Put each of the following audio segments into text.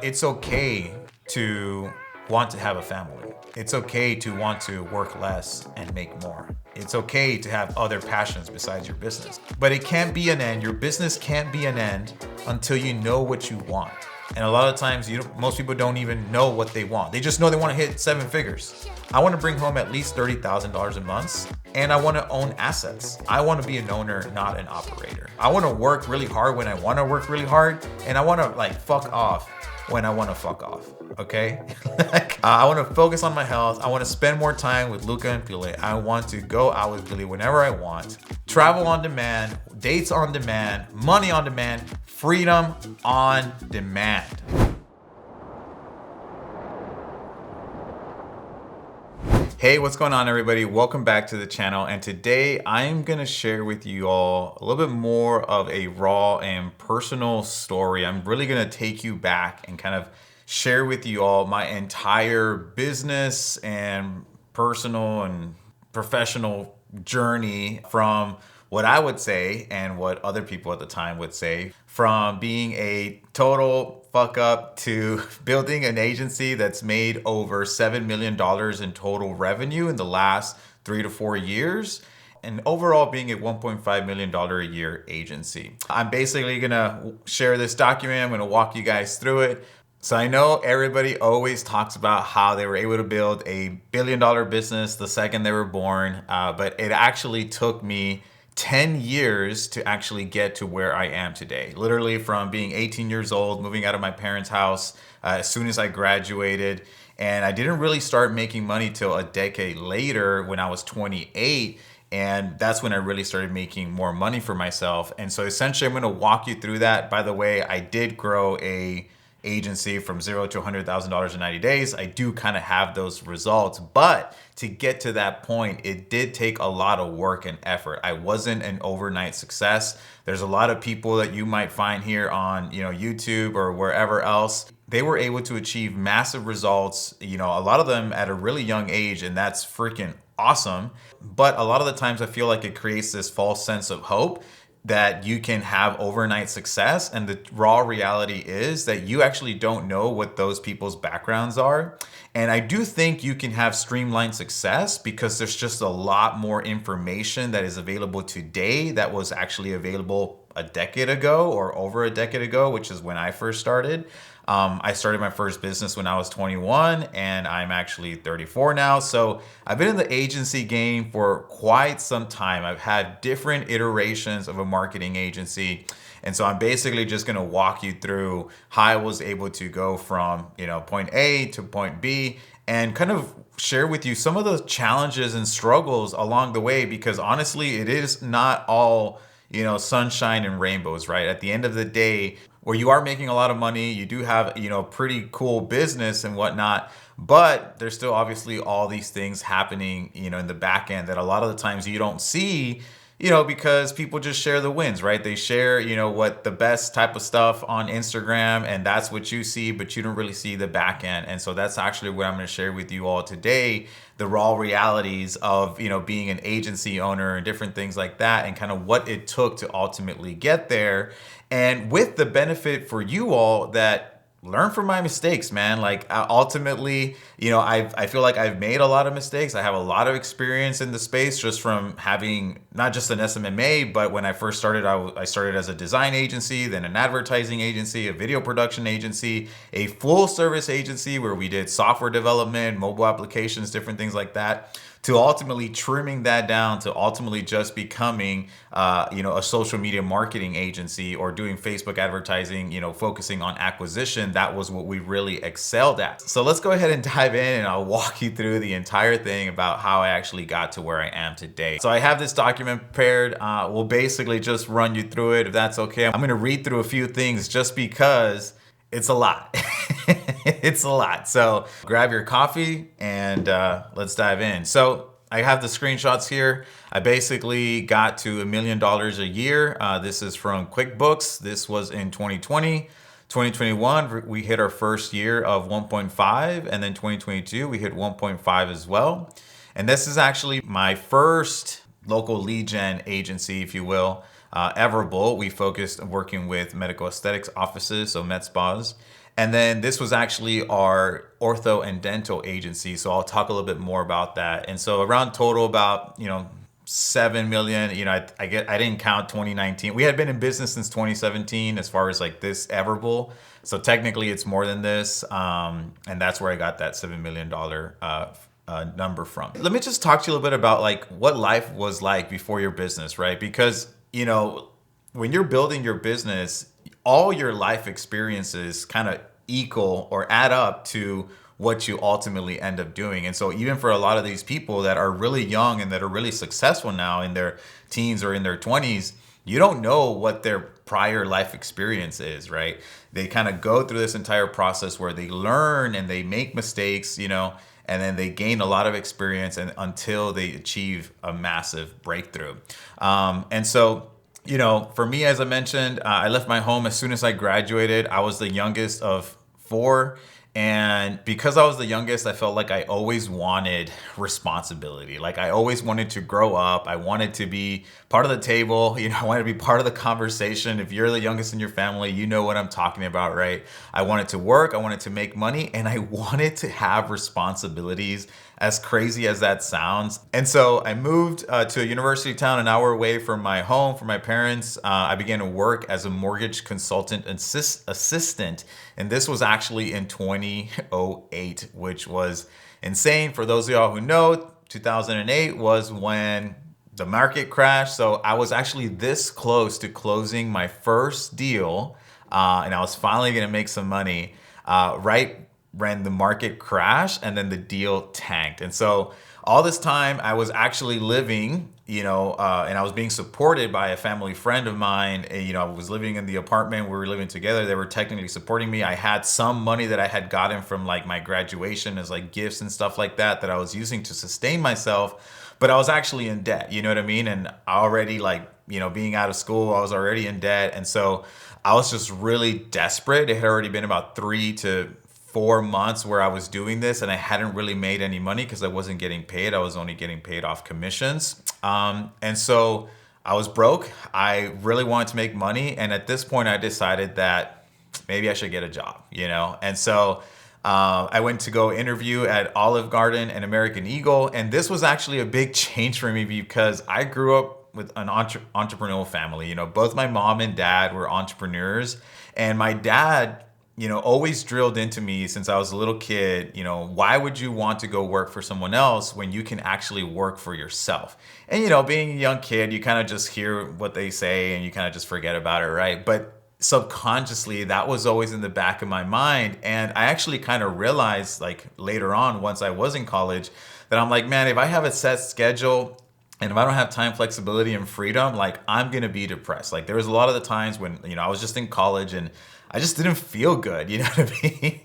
It's okay to want to have a family. It's okay to want to work less and make more. It's okay to have other passions besides your business. But it can't be an end. Your business can't be an end until you know what you want. And a lot of times, most people don't even know what they want. They just know they want to hit 7 figures. I want to bring home at least $30,000 a month, and I want to own assets. I want to be an owner, not an operator. I want to work really hard when I want to work really hard, and I want to fuck off when I want to fuck off. Okay, I want to focus on my health. I want to spend more time with Luca and Pile. I want to go out with Billy whenever I want. Travel on demand, dates on demand, money on demand, freedom on demand. Hey, what's going on, everybody? Welcome back to the channel. And today I'm going to share with you all a little bit more of a raw and personal story. I'm really going to take you back and kind of share with you all my entire business and personal and professional journey from what I would say and what other people at the time would say, from being a total fuck up to building an agency that's made over $7 million in total revenue in the last 3 to 4 years, and overall being a $1.5 million a year agency. I'm basically gonna share this document. I'm gonna walk you guys through it. So I know everybody always talks about how they were able to build a billion-dollar business the second they were born, but it actually took me 10 years to actually get to where I am today. Literally from being 18 years old, moving out of my parents' house as soon as I graduated. And I didn't really start making money till a decade later when I was 28. And that's when I really started making more money for myself. And so essentially I'm gonna walk you through that. By the way, I did grow a agency from $0 to $100,000 in 90 days. I do kind of have those results, but to get to that point, it did take a lot of work and effort. I wasn't an overnight success. There's a lot of people that you might find here on, YouTube or wherever else. They were able to achieve massive results, a lot of them at a really young age, and that's freaking awesome. But a lot of the times I feel like it creates this false sense of hope that you can have overnight success. And the raw reality is that you actually don't know what those people's backgrounds are. And I do think you can have streamlined success because there's just a lot more information that is available today that was actually available a decade ago or over a decade ago, which is when I first started. I started my first business when I was 21 and I'm actually 34 now. So I've been in the agency game for quite some time. I've had different iterations of a marketing agency. And so I'm basically just going to walk you through how I was able to go from, point A to point B and kind of share with you some of the challenges and struggles along the way, because honestly, it is not all, sunshine and rainbows, right? At the end of the day, where you are making a lot of money, you do have, pretty cool business and whatnot, but there's still obviously all these things happening, in the back end that a lot of the times you don't see, because people just share the wins, right? They share, what the best type of stuff on Instagram, and that's what you see, but you don't really see the back end. And so that's actually what I'm going to share with you all today, the raw realities of, being an agency owner and different things like that, and kind of what it took to ultimately get there. And with the benefit for you all that learn from my mistakes, man. Ultimately, I feel like I've made a lot of mistakes. I have a lot of experience in the space just from having not just an SMMA, but when I first started, I started as a design agency, then an advertising agency, a video production agency, a full service agency where we did software development, mobile applications, different things like that, to ultimately trimming that down to ultimately just becoming, a social media marketing agency or doing Facebook advertising, focusing on acquisition. That was what we really excelled at. So let's go ahead and dive in and I'll walk you through the entire thing about how I actually got to where I am today. So I have this document prepared. We'll basically just run you through it if that's okay. I'm going to read through a few things just because it's a lot. It's a lot. So grab your coffee and let's dive in. So I have the screenshots here. I basically got to $1 million a year. This is from QuickBooks. This was in 2020. 2021, we hit our first year of 1.5, and then 2022, we hit 1.5 as well. And this is actually my first local lead gen agency, if you will. Everable, we focused on working with medical aesthetics offices, so med spas. And then this was actually our ortho and dental agency. So I'll talk a little bit more about that. And so around total about, 7 million, I didn't count 2019. We had been in business since 2017 as far as like this Everbull. So technically it's more than this. And that's where I got that $7 million number from. Let me just talk to you a little bit about like what life was like before your business, right? Because, when you're building your business, all your life experiences kind of equal or add up to what you ultimately end up doing. And so even for a lot of these people that are really young and that are really successful now in their teens or in their 20s, you don't know what their prior life experience is, right? They kind of go through this entire process where they learn and they make mistakes, and then they gain a lot of experience and until they achieve a massive breakthrough. And so, for me, as I mentioned, I left my home as soon as I graduated. I was the youngest of four. And because I was the youngest, I felt like I always wanted responsibility. Like I always wanted to grow up. I wanted to be part of the table. I wanted to be part of the conversation. If you're the youngest in your family, you know what I'm talking about, right? I wanted to work. I wanted to make money, and I wanted to have responsibilities, as crazy as that sounds. And so I moved to a university town an hour away from my home, from my parents. I began to work as a mortgage consultant assistant. And this was actually in 2008, which was insane. For those of y'all who know, 2008 was when the market crashed. So I was actually this close to closing my first deal. And I was finally going to make some money right when the market crashed and then the deal tanked. And so all this time I was actually living, and I was being supported by a family friend of mine. I was living in the apartment. We were living together. They were technically supporting me. I had some money that I had gotten from like my graduation as like gifts and stuff like that I was using to sustain myself. But I was actually in debt, you know what I mean? And already being out of school, I was already in debt. And so I was just really desperate. It had already been about 3 to 4 months where I was doing this, and I hadn't really made any money because I wasn't getting paid. I was only getting paid off commissions. And so I was broke. I really wanted to make money. And at this point, I decided that maybe I should get a job, And so I went to go interview at Olive Garden and American Eagle. And this was actually a big change for me because I grew up with an entrepreneurial family. Both my mom and dad were entrepreneurs. And my dad always drilled into me since I was a little kid, why would you want to go work for someone else when you can actually work for yourself? And, being a young kid, you kind of just hear what they say and you kind of just forget about it, right? But subconsciously, that was always in the back of my mind. And I actually kind of realized like later on, once I was in college, that I'm like, man, if I have a set schedule and if I don't have time, flexibility, and freedom, like I'm going to be depressed. Like there was a lot of the times when, I was just in college and I just didn't feel good, you know what I mean?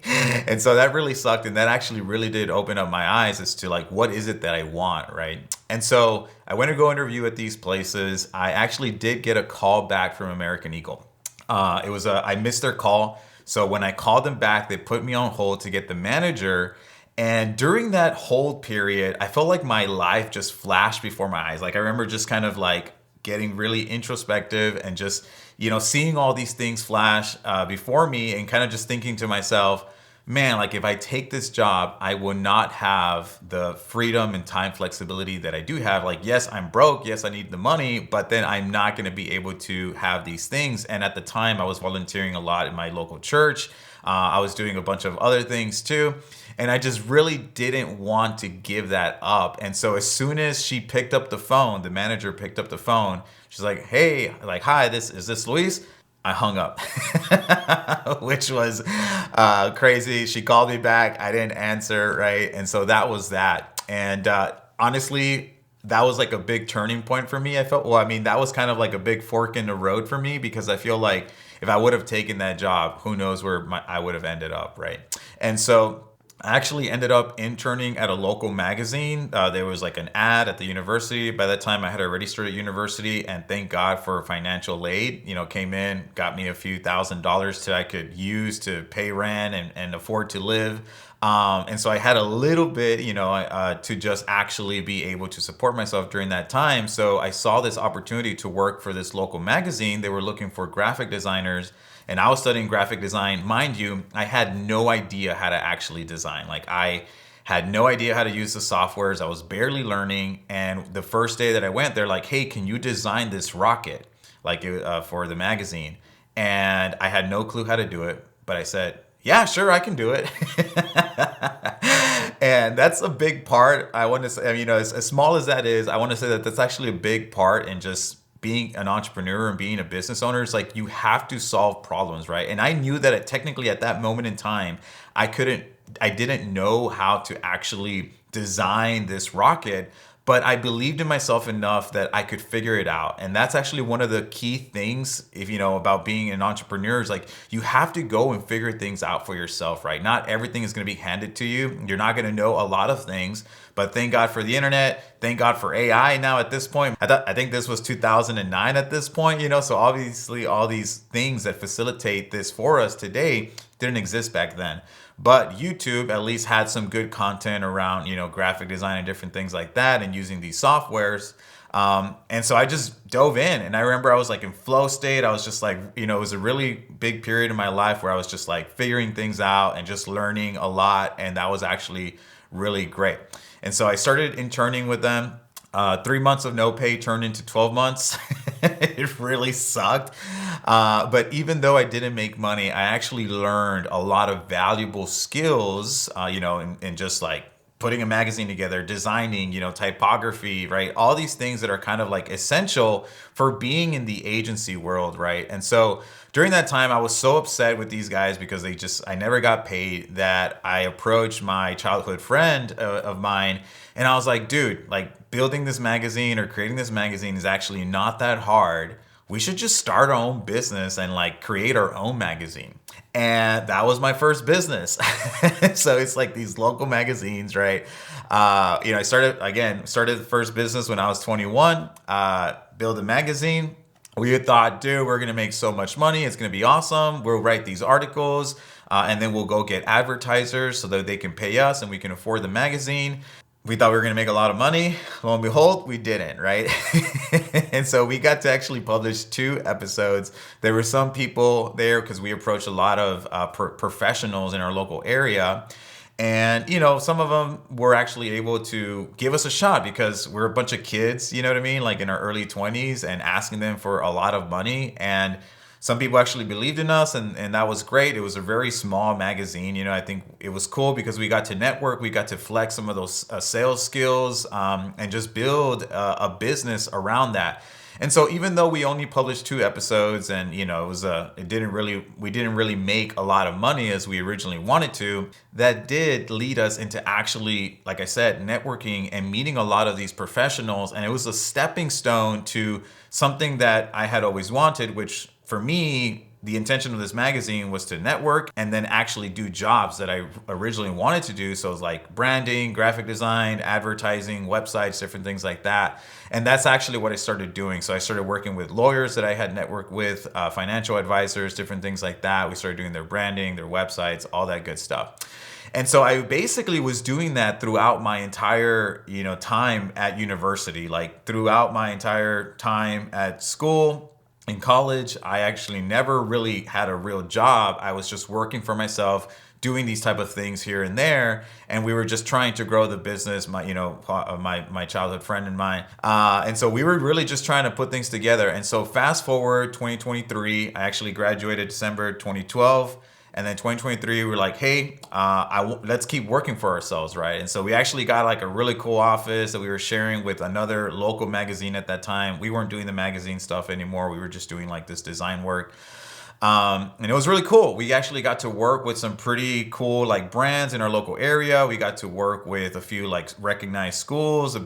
And so that really sucked. And that actually really did open up my eyes as to like, what is it that I want, right? And so I went to go interview at these places. I actually did get a call back from American Eagle. I missed their call. So when I called them back, they put me on hold to get the manager. And during that hold period, I felt like my life just flashed before my eyes. Like I remember just kind of like getting really introspective and just, seeing all these things flash before me and kind of just thinking to myself, man, like if I take this job, I will not have the freedom and time flexibility that I do have. Like, yes, I'm broke. Yes, I need the money, but then I'm not going to be able to have these things. And at the time I was volunteering a lot in my local church. I was doing a bunch of other things too. And I just really didn't want to give that up. And so as soon as she picked up the phone, the manager picked up the phone, she's like, hey, like, hi, is this Luis? I hung up, which was crazy. She called me back. I didn't answer, right? And so that was that. And honestly, that was like a big turning point for me. That was kind of like a big fork in the road for me because I feel like if I would have taken that job, who knows where I would have ended up, right? And so I actually ended up interning at a local magazine. There was like an ad at the university. By that time, I had already started university, and thank God for financial aid. Came in, got me a few $1,000s I could use to pay rent and afford to live. And so I had a little bit, to just actually be able to support myself during that time. So I saw this opportunity to work for this local magazine. They were looking for graphic designers. And I was studying graphic design. Mind you, I had no idea how to actually design. Like, I had no idea how to use the softwares. I was barely learning. And the first day that I went, they're like, hey, can you design this rocket for the magazine? And I had no clue how to do it, but I said, yeah, sure, I can do it. And that's a big part. I want to say, I mean, as small as that is, I want to say that that's actually a big part in just being an entrepreneur and being a business owner. Is like, you have to solve problems, right? And I knew that technically at that moment in time, I didn't know how to actually design this rocket, but I believed in myself enough that I could figure it out. And that's actually one of the key things, if you know, about being an entrepreneur, is like, you have to go and figure things out for yourself, right? Not everything is going to be handed to you. You're not going to know a lot of things, but thank God for the internet. Thank God for AI now at this point. I think this was 2009 at this point, you know, so obviously all these things that facilitate this for us today didn't exist back then. But YouTube at least had some good content around, you know, graphic design and different things like that, and using these softwares. And so I just dove in, and I remember I was like in flow state. I was just like, you know, it was a really big period in my life where I was just like figuring things out and just learning a lot. And that was actually really great. And so I started interning with them. 3 months of no pay turned into 12 months. It really sucked. But even though I didn't make money, I actually learned a lot of valuable skills, you know, in just like putting a magazine together, designing, you know, typography, right? All these things that are kind of like essential for being in the agency world, right? And so during that time, I was so upset with these guys because I never got paid, that I approached my childhood friend of mine, and I was like, dude, like, building this magazine or creating this magazine is actually not that hard. We should just start our own business and like create our own magazine. And that was my first business. So it's like these local magazines, right? You know, I started the first business when I was 21, build a magazine. We thought, dude, we're going to make so much money. It's going to be awesome. We'll write these articles, and then we'll go get advertisers so that they can pay us and we can afford the magazine. We thought we were going to make a lot of money. Lo and behold, we didn't, right? And so we got to actually publish 2 episodes. There were some people there because we approached a lot of professionals in our local area. And, you know, some of them were actually able to give us a shot because we're a bunch of kids, you know what I mean? Like in our early 20s, and asking them for a lot of money. And some people actually believed in us, and that was great. It was a very small magazine. You know, I think it was cool because we got to network, we got to flex some of those sales skills, and just build a business around that. And so even though we only published 2 episodes, and you know, we didn't really make a lot of money as we originally wanted to, that did lead us into actually, like I said, networking and meeting a lot of these professionals. And it was a stepping stone to something that I had always wanted, which for me, the intention of this magazine was to network and then actually do jobs that I originally wanted to do. So it was like branding, graphic design, advertising, websites, different things like that. And that's actually what I started doing. So I started working with lawyers that I had networked with, financial advisors, different things like that. We started doing their branding, their websites, all that good stuff. And so I basically was doing that throughout my entire, you know, time at university, like throughout my entire time at school. In college, I actually never really had a real job. I was just working for myself, doing these type of things here and there, and we were just trying to grow the business. My childhood friend and mine, and so we were really just trying to put things together. And so fast forward 2023, I actually graduated December 2012. And then 2023, we're like, hey, let's keep working for ourselves, right? And so we actually got like a really cool office that we were sharing with another local magazine at that time. We weren't doing the magazine stuff anymore. We were just doing like this design work. And it was really cool. We actually got to work with some pretty cool like brands in our local area. We got to work with a few like recognized schools,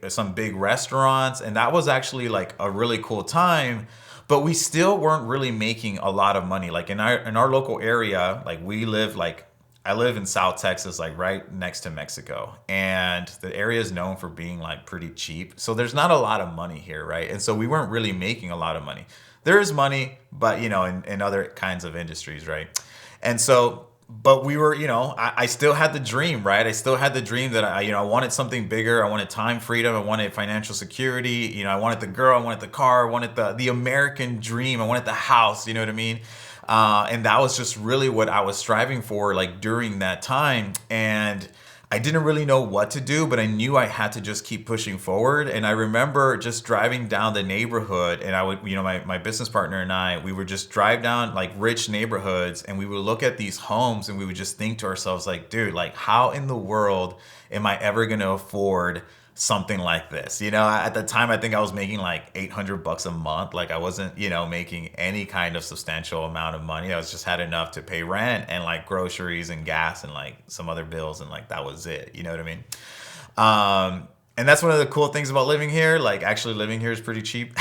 some big restaurants. And that was actually like a really cool time. But we still weren't really making a lot of money. Like in our local area, like I live in South Texas, like right next to Mexico. And the area is known for being like pretty cheap. So there's not a lot of money here, right? And so we weren't really making a lot of money. There is money, but you know, in other kinds of industries, right? And so, but we were, you know, I still had the dream, right? I still had the dream that I wanted something bigger. I wanted time freedom. I wanted financial security. You know, I wanted the girl. I wanted the car. I wanted the American dream. I wanted the house. You know what I mean? And that was just really what I was striving for, like during that time. And I didn't really know what to do, but I knew I had to just keep pushing forward. And I remember just driving down the neighborhood, and I would, my business partner and I, we would just drive down like rich neighborhoods, and we would look at these homes and we would just think to ourselves, like, dude, like, how in the world am I ever going to afford something like this? At the time, I think I was making like $800 a month. Like, I wasn't, making any kind of substantial amount of money. I was just had enough to pay rent and like groceries and gas and like some other bills, and like that was it. You know what I mean? And that's one of the cool things about living here. Like, actually living here is pretty cheap.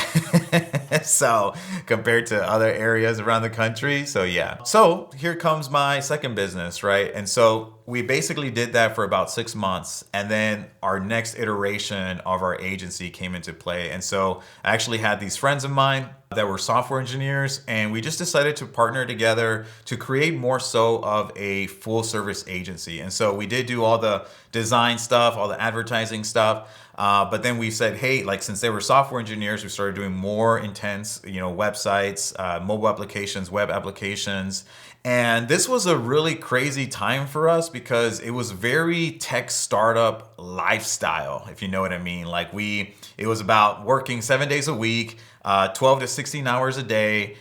So compared to other areas around the country. So yeah. So here comes my second business, right? And so we basically did that for about 6 months. And then our next iteration of our agency came into play. And so I actually had these friends of mine that were software engineers, and we just decided to partner together to create more so of a full service agency. And so we did do all the design stuff, all the advertising stuff. But then we said, hey, like, since they were software engineers, we started doing more intense, websites, mobile applications, web applications. And this was a really crazy time for us because it was very tech startup lifestyle, if you know what I mean. Like, it was about working 7 days a week, 12 to 16 hours a day.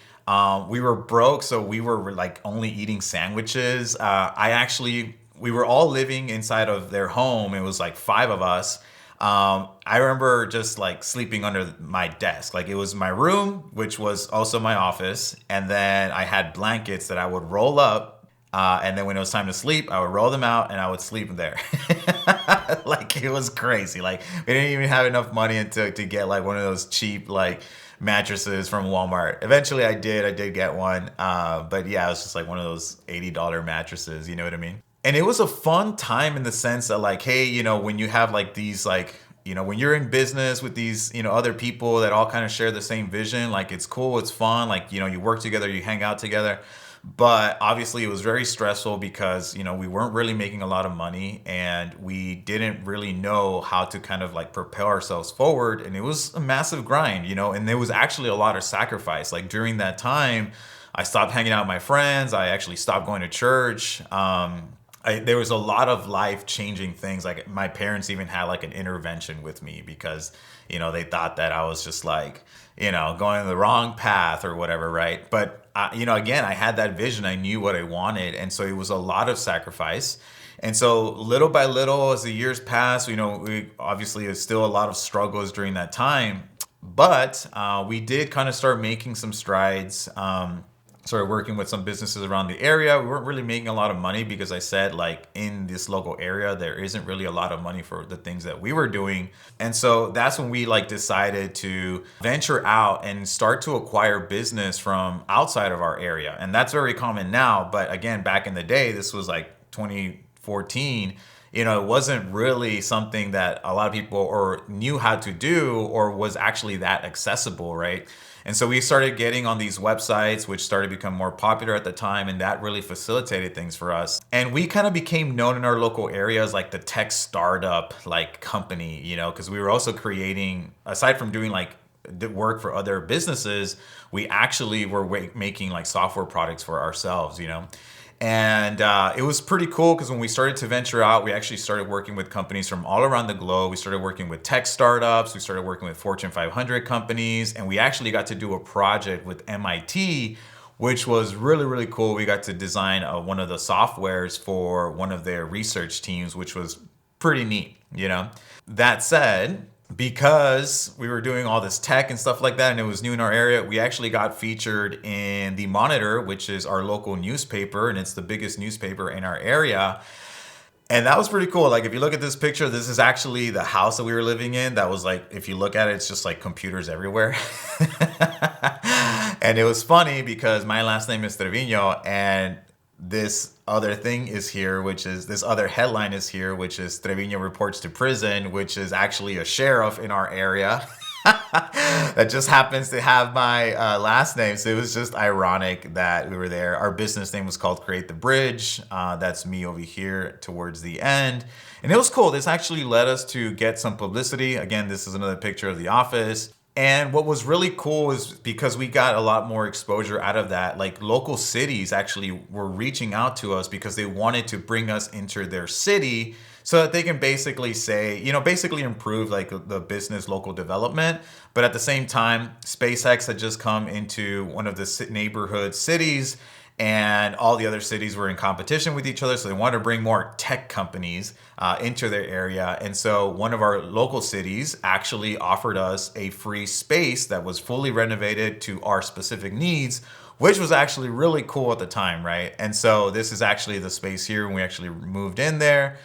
We were broke, so we were like only eating sandwiches. We were all living inside of their home. It was like 5 of us. I remember just like sleeping under my desk. Like, it was my room, which was also my office. And then I had blankets that I would roll up. And then when it was time to sleep, I would roll them out and I would sleep there. Like, it was crazy. Like, we didn't even have enough money to get like one of those cheap, like, mattresses from Walmart. Eventually I did get one. But yeah, it was just like one of those $80 mattresses. You know what I mean? And it was a fun time in the sense that, like, hey, when you have like these, like, when you're in business with these, other people that all kind of share the same vision, like, it's cool, it's fun, like, you work together, you hang out together. But obviously it was very stressful because, we weren't really making a lot of money, and we didn't really know how to kind of like propel ourselves forward. And it was a massive grind, and there was actually a lot of sacrifice. Like, during that time, I stopped hanging out with my friends. I actually stopped going to church. There was a lot of life-changing things. Like, my parents even had like an intervention with me because, they thought that I was just like, going the wrong path or whatever, right? But, again, I had that vision. I knew what I wanted. And so it was a lot of sacrifice. And so little by little, as the years passed, we obviously there's still a lot of struggles during that time. But we did kind of start making some strides. Started working with some businesses around the area. We weren't really making a lot of money because I said, like, in this local area, there isn't really a lot of money for the things that we were doing. And so that's when we like decided to venture out and start to acquire business from outside of our area. And that's very common now. But again, back in the day, this was like 2014. It wasn't really something that a lot of people or knew how to do or was actually that accessible, right? And so we started getting on these websites, which started to become more popular at the time, and that really facilitated things for us. And we kind of became known in our local area as like the tech startup like company, because we were also creating, aside from doing like the work for other businesses, we actually were making like software products for ourselves, And it was pretty cool because when we started to venture out, we actually started working with companies from all around the globe. We started working with tech startups. We started working with Fortune 500 companies. And we actually got to do a project with MIT, which was really, really cool. We got to design one of the softwares for one of their research teams, which was pretty neat, That said, because we were doing all this tech and stuff like that, and it was new in our area, we actually got featured in the Monitor, which is our local newspaper, and it's the biggest newspaper in our area. And that was pretty cool. Like, if you look at this picture, this is actually the house that we were living in. That was like, if you look at it, it's just like computers everywhere. And it was funny because my last name is Trevino, and this other thing is here, which is this other headline is here, which is Trevino reports to prison, which is actually a sheriff in our area that just happens to have my last name. So it was just ironic that we were there. Our business name was called Create the Bridge. That's me over here towards the end. And it was cool. This actually led us to get some publicity. Again, this is another picture of the office. And what was really cool is because we got a lot more exposure out of that, like local cities actually were reaching out to us because they wanted to bring us into their city so that they can basically say, basically improve like the business local development. But at the same time, SpaceX had just come into one of the neighborhood cities, and all the other cities were in competition with each other. So they wanted to bring more tech companies into their area. And so one of our local cities actually offered us a free space that was fully renovated to our specific needs, which was actually really cool at the time, right? And so this is actually the space here when we actually moved in there.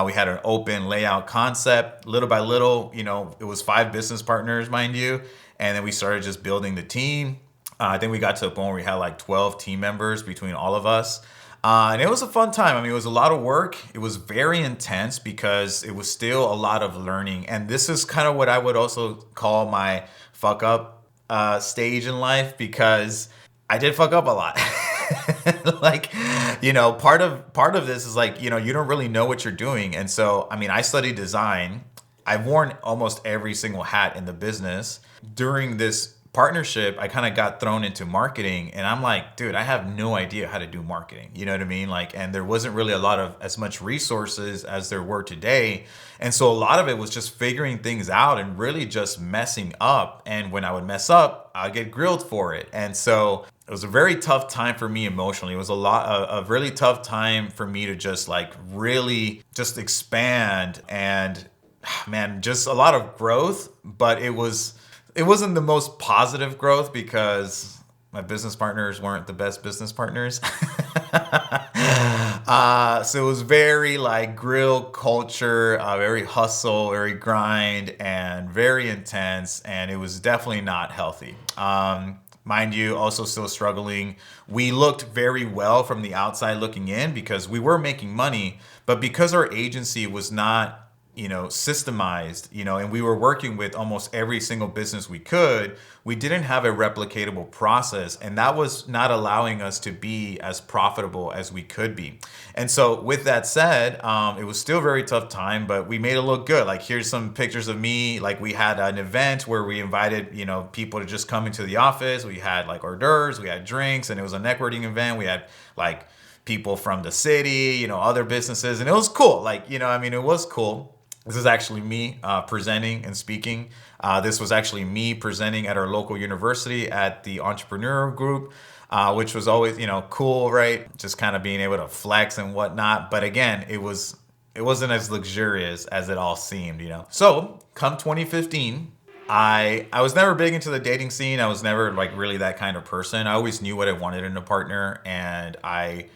We had an open layout concept. Little by little, it was 5 business partners, mind you. And then we started just building the team. I think we got to a point where we had like 12 team members between all of us. And it was a fun time. I mean, it was a lot of work. It was very intense because it was still a lot of learning. And this is kind of what I would also call my fuck up stage in life, because I did fuck up a lot. Like, part of this is like, you don't really know what you're doing. And so, I mean, I studied design. I've worn almost every single hat in the business. During this partnership, I kind of got thrown into marketing, and I'm like, dude, I have no idea how to do marketing. You know what I mean? Like, and there wasn't really a lot of as much resources as there were today. And so a lot of it was just figuring things out and really just messing up. And when I would mess up, I'd get grilled for it. And so it was a very tough time for me emotionally. It was a really tough time for me to just like really just expand, and man, just a lot of growth. But it wasn't the most positive growth because my business partners weren't the best business partners. So it was very like grill culture, very hustle, very grind, and very intense. And it was definitely not healthy. Mind you, also still struggling. We looked very well from the outside looking in because we were making money, but because our agency was not systemized, and we were working with almost every single business we didn't have a replicatable process, and that was not allowing us to be as profitable as we could be. And so with that said, it was still a very tough time, but we made it look good. Like, here's some pictures of me. Like, we had an event where we invited, people to just come into the office. We had like hors d'oeuvres, we had drinks, and it was a networking event. We had like people from the city, other businesses, and it was cool. Like, it was cool. This is actually me presenting and speaking. This was actually me presenting at our local university at the entrepreneurial group, which was always, cool, right? Just kind of being able to flex and whatnot. But again, it wasn't as luxurious as it all seemed, So come 2015, I was never big into the dating scene. I was never like really that kind of person. I always knew what I wanted in a partner, and I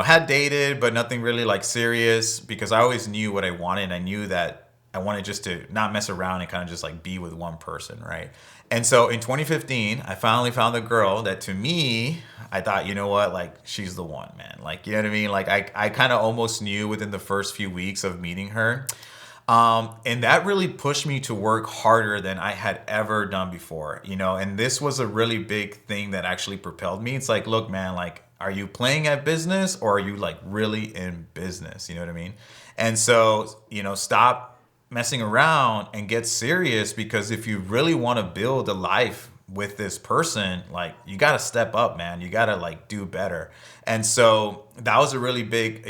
had dated, but nothing really like serious, because I always knew what I wanted. I knew that I wanted just to not mess around and kind of just like be with one person, right? And so in 2015, I finally found a girl that, to me, I thought, like, she's the one, man. Like, you know what I mean? Like, I kind of almost knew within the first few weeks of meeting her. And that really pushed me to work harder than I had ever done before, and this was a really big thing that actually propelled me. It's like, look, man, like, are you playing at business, or are you like really in business? You know what I mean? And so, stop messing around and get serious, because if you really want to build a life with this person, like, you got to step up, man. You got to like do better. And so that was a really big,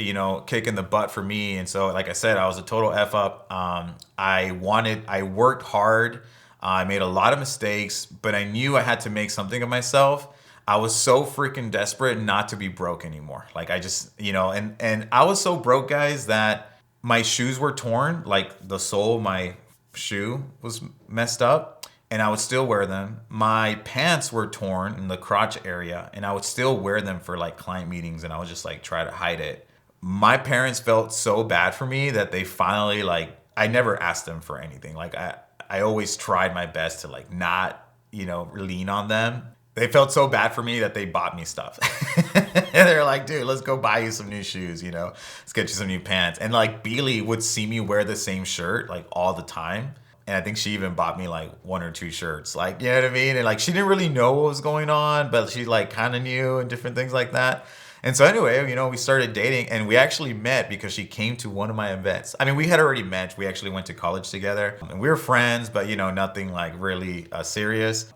kick in the butt for me. And so, like I said, I was a total F up. I worked hard. I made a lot of mistakes, but I knew I had to make something of myself. I was so freaking desperate not to be broke anymore. Like, I just, and I was so broke, guys, that my shoes were torn. Like, the sole of my shoe was messed up, and I would still wear them. My pants were torn in the crotch area, and I would still wear them for like client meetings, and I would just like try to hide it. My parents felt so bad for me that they finally, like, I never asked them for anything. Like, I always tried my best to like not, lean on them. They felt so bad for me that they bought me stuff. And they're like, dude, let's go buy you some new shoes, let's get you some new pants. And like, Beely would see me wear the same shirt like all the time. And I think she even bought me like 1 or 2 shirts, like, you know what I mean? And like, she didn't really know what was going on, but she like kind of knew, and different things like that. And so anyway, we started dating and we actually met because she came to one of my events. I mean, we had already met. We actually went to college together and we were friends, but nothing like really serious.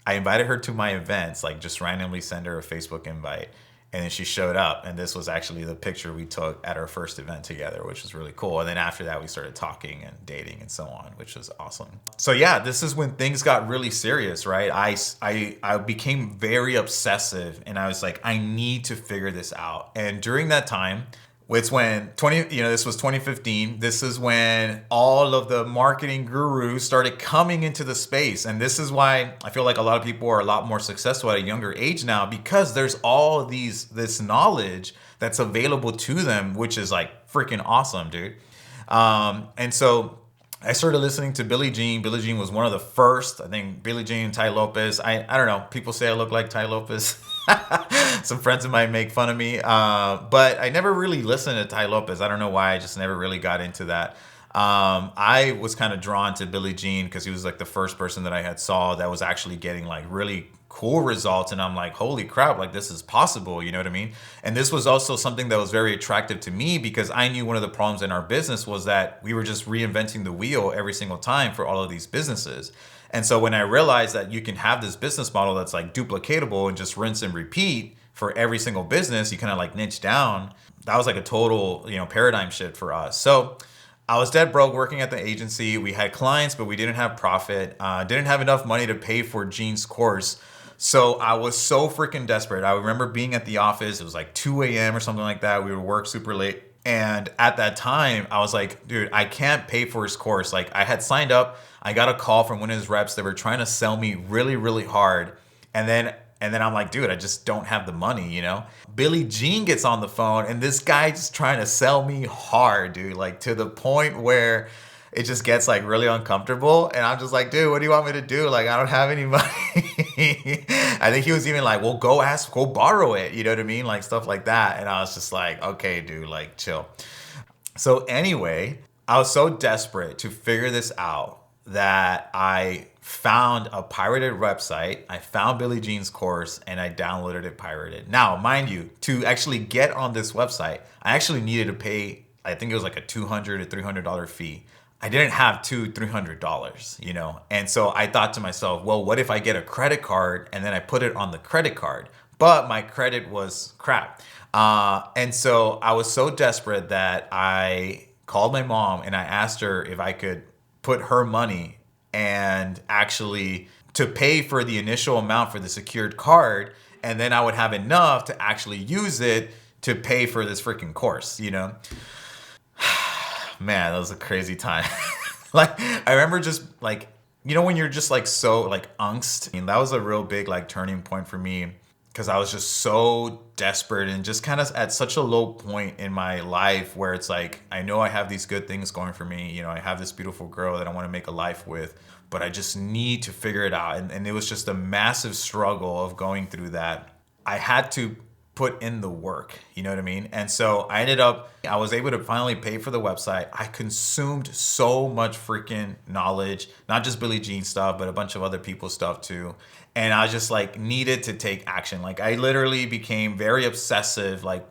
I invited her to my events, like just randomly send her a Facebook invite. And then she showed up, and this was actually the picture we took at our first event together, which was really cool. And then after that, we started talking and dating and so on, which was awesome. So yeah, this is when things got really serious, right? I became very obsessive, and I was like, I need to figure this out. And during that time, it's when this was 2015. This is when all of the marketing gurus started coming into the space. And this is why I feel like a lot of people are a lot more successful at a younger age now, because there's all this knowledge that's available to them, which is like freaking awesome, dude. And so I started listening to Billie Jean. Billie Jean was one of the first. I think Billie Jean, Ty Lopez. I don't know. People say I look like Ty Lopez. Some friends of mine make fun of me. But I never really listened to Ty Lopez. I don't know why. I just never really got into that. I was kind of drawn to Billie Jean because he was like the first person that I had saw that was actually getting like really cool results. And I'm like, holy crap, like this is possible. You know what I mean? And this was also something that was very attractive to me because I knew one of the problems in our business was that we were just reinventing the wheel every single time for all of these businesses. And so when I realized that you can have this business model that's like duplicatable and just rinse and repeat for every single business, you kind of like niche down. That was like a total, paradigm shift for us. So I was dead broke working at the agency. We had clients, but we didn't have profit. Didn't have enough money to pay for Jean's course. So I was so freaking desperate. I remember being at the office. It was like 2 a.m. or something like that. We would work super late. And at that time, I was like, dude, I can't pay for his course. Like I had signed up. I got a call from one of his reps. They were trying to sell me really, really hard. And then I'm like, dude, I just don't have the money, Billie Jean gets on the phone and this guy just trying to sell me hard, dude, like to the point where it just gets like really uncomfortable. And I'm just like, dude, what do you want me to do? Like, I don't have any money. I think he was even like, well, go borrow it. You know what I mean? Like stuff like that. And I was just like, okay, dude, like chill. So anyway, I was so desperate to figure this out that I found a pirated website. I found Billie Jean's course and I downloaded it pirated. Now, mind you, to actually get on this website, I actually needed to pay, I think it was like a $200 to $300 fee. I didn't have $300, And so I thought to myself, well, what if I get a credit card and then I put it on the credit card? But my credit was crap. And so I was so desperate that I called my mom and I asked her if I could put her money and actually to pay for the initial amount for the secured card. And then I would have enough to actually use it to pay for this freaking course, Man, that was a crazy time. Like, I remember just like, when you're just like so like angst. I mean, that was a real big like turning point for me because I was just so desperate and just kind of at such a low point in my life where it's like, I know I have these good things going for me. I have this beautiful girl that I want to make a life with, but I just need to figure it out. And it was just a massive struggle of going through that. I had to put in the work, you know what I mean? And so I was able to finally pay for the website. I consumed so much freaking knowledge, not just Billie Jean stuff, but a bunch of other people's stuff too. And I just like needed to take action. Like I literally became very obsessive, like,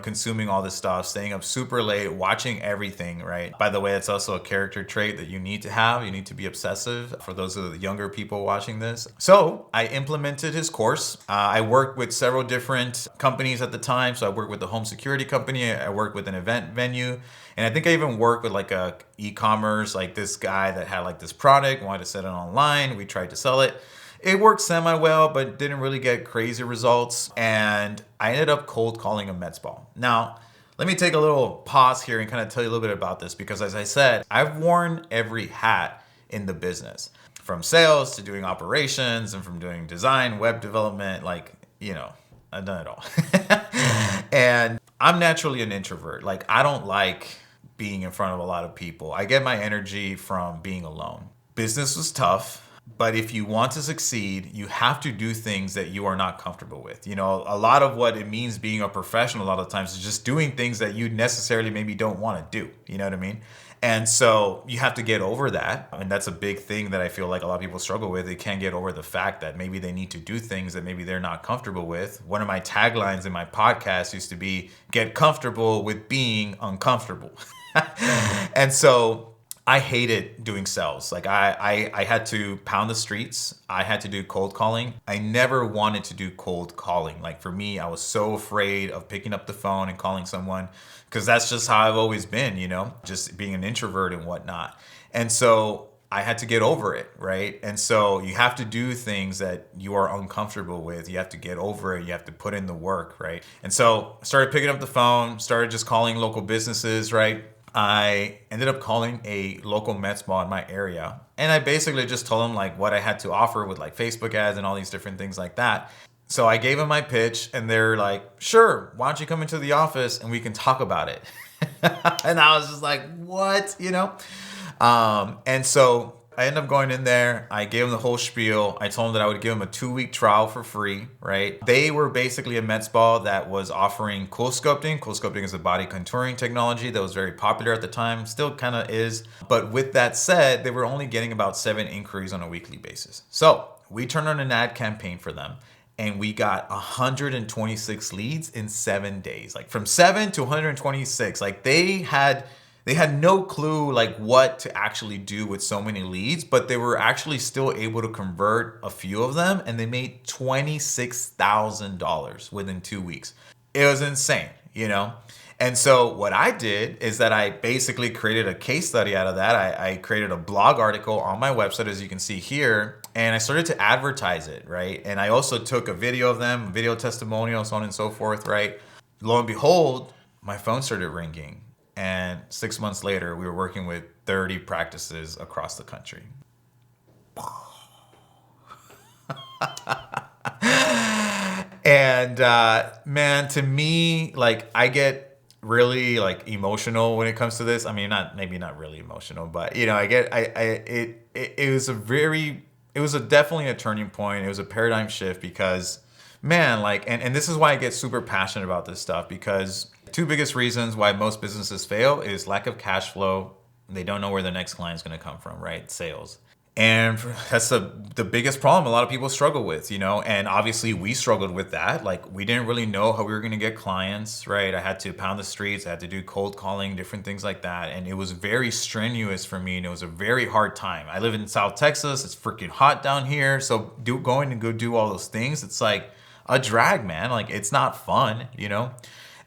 consuming all this stuff, staying up super late, watching everything, right? By the way, it's also a character trait that you need to have. You need to be obsessive for those of the younger people watching this. So I implemented his course. I worked with several different companies at the time. So I worked with the home security company. I worked with an event venue. And I think I even worked with like a e-commerce, like this guy that had like this product, wanted to sell it online. We tried to sell it. It worked semi-well, but didn't really get crazy results. And I ended up cold calling a Mets ball. Now, let me take a little pause here and kind of tell you a little bit about this because as I said, I've worn every hat in the business. From sales to doing operations and from doing design, web development, like, I've done it all. And I'm naturally an introvert. Like, I don't like being in front of a lot of people. I get my energy from being alone. Business was tough. But if you want to succeed, you have to do things that you are not comfortable with. You know, a lot of what it means being a professional a lot of times is just doing things that you necessarily maybe don't want to do. You know what I mean? And so you have to get over that. And that's a big thing that I feel like a lot of people struggle with. They can't get over the fact that maybe they need to do things that maybe they're not comfortable with. One of my taglines in my podcast used to be, get comfortable with being uncomfortable. And so I hated doing sales. Like I had to pound the streets. I had to do cold calling. I never wanted to do cold calling. Like for me, I was so afraid of picking up the phone and calling someone because that's just how I've always been, you know, just being an introvert and whatnot. And so I had to get over it, right? And so you have to do things that you are uncomfortable with. You have to get over it. You have to put in the work, right? And so I started picking up the phone, started just calling local businesses, right? I ended up calling a local med spa in my area. And I basically just told them like what I had to offer with like Facebook ads and all these different things like that. So I gave them my pitch and they're like, sure, why don't you come into the office and we can talk about it? And I was just like, what, you know? And so I ended up going in there. I gave them the whole spiel. I told them that I would give them a 2-week trial for free, right? They were basically a med spa that was offering cool sculpting. Cool sculpting is a body contouring technology that was very popular at the time, still kind of is. But with that said, they were only getting about 7 inquiries on a weekly basis. So we turned on an ad campaign for them and we got 126 leads in 7 days. Like from 7 to 126, like they had no clue like what to actually do with so many leads, but they were actually still able to convert a few of them and they made $26,000 within 2 weeks. It was insane, you know? And so what I did is that I basically created a case study out of that. I created a blog article on my website, as you can see here, and I started to advertise it, right? And I also took a video of them, video testimonial, so on and so forth, right? Lo and behold, my phone started ringing. And 6 months later, we were working with 30 practices across the country. And man, to me, like I get really like emotional when it comes to this. I mean, maybe not really emotional, but you know, it was definitely a turning point. It was a paradigm shift because man, like, and this is why I get super passionate about this stuff because 2 biggest reasons why most businesses fail is lack of cash flow. They don't know where the next client is going to come from, right? Sales. And that's the biggest problem a lot of people struggle with, you know, and obviously we struggled with that. Like we didn't really know how we were going to get clients, right? I had to pound the streets. I had to do cold calling, different things like that. And it was very strenuous for me and it was a very hard time. I live in South Texas. It's freaking hot down here. So going to go do all those things, it's like a drag, man. Like it's not fun, you know?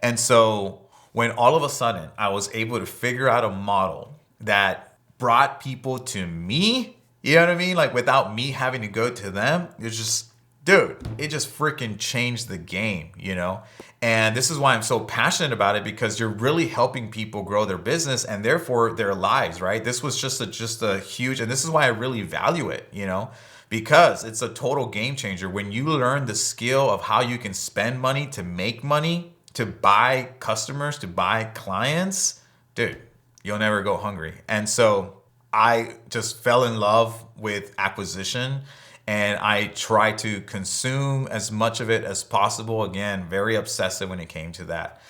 And so when all of a sudden I was able to figure out a model that brought people to me, you know what I mean? Like without me having to go to them, it's just, dude, it just freaking changed the game, you know? And this is why I'm so passionate about it because you're really helping people grow their business and therefore their lives, right? This was just a huge, and this is why I really value it, you know? Because it's a total game changer. When you learn the skill of how you can spend money to make money, to buy customers, to buy clients, dude, you'll never go hungry. And so I just fell in love with acquisition and I try to consume as much of it as possible. Again, very obsessive when it came to that.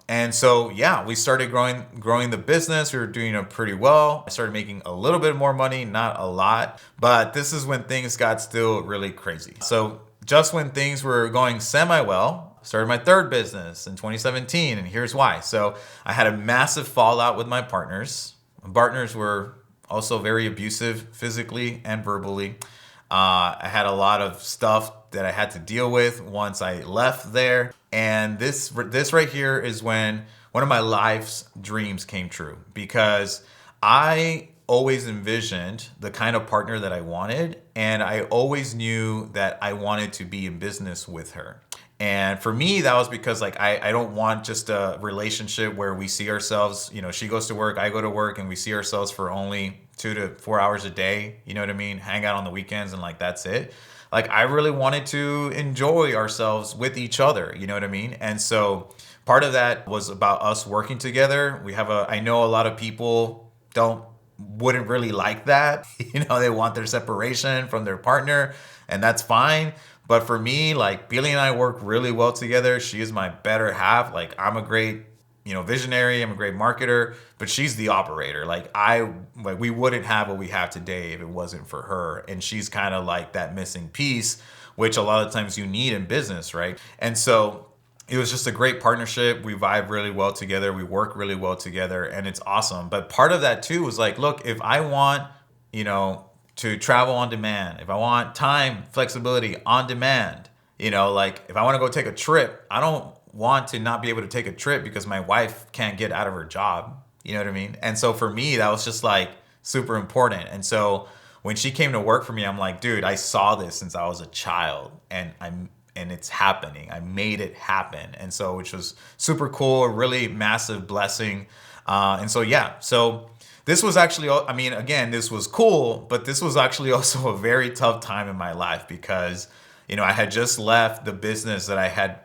And so, yeah, we started growing the business. We were doing pretty well. I started making a little bit more money, not a lot, but this is when things got still really crazy. So just when things were going semi-well, started my 3rd business in 2017, and here's why. So I had a massive fallout with my partners. My partners were also very abusive physically and verbally. I had a lot of stuff that I had to deal with once I left there. And this right here is when one of my life's dreams came true because I always envisioned the kind of partner that I wanted. And I always knew that I wanted to be in business with her. And for me, that was because like I don't want just a relationship where we see ourselves, you know, she goes to work, I go to work, and we see ourselves for only 2 to 4 hours a day, you know what I mean? Hang out on the weekends and like that's it. Like I really wanted to enjoy ourselves with each other, you know what I mean? And so part of that was about us working together. I know a lot of people don't wouldn't really like that. They want their separation from their partner, and that's fine. But for me, like Billy and I work really well together. She is my better half. Like I'm a great, visionary. I'm a great marketer, but she's the operator. Like we wouldn't have what we have today if it wasn't for her. And she's kind of like that missing piece, which a lot of times you need in business, right? And so it was just a great partnership. We vibe really well together. We work really well together, and it's awesome. But part of that too was like, look, if I want, to travel on demand, if I want time flexibility on demand, like if I want to go take a trip, I don't want to not be able to take a trip because my wife can't get out of her job. You know what I mean? And so for me, that was just like super important. And so when she came to work for me, I'm like, dude, I saw this since I was a child, and it's happening. I made it happen. And so, which was super cool, a really massive blessing. And so, yeah, so this was actually, I mean, again, this was cool, but this was actually also a very tough time in my life because, I had just left the business that I had,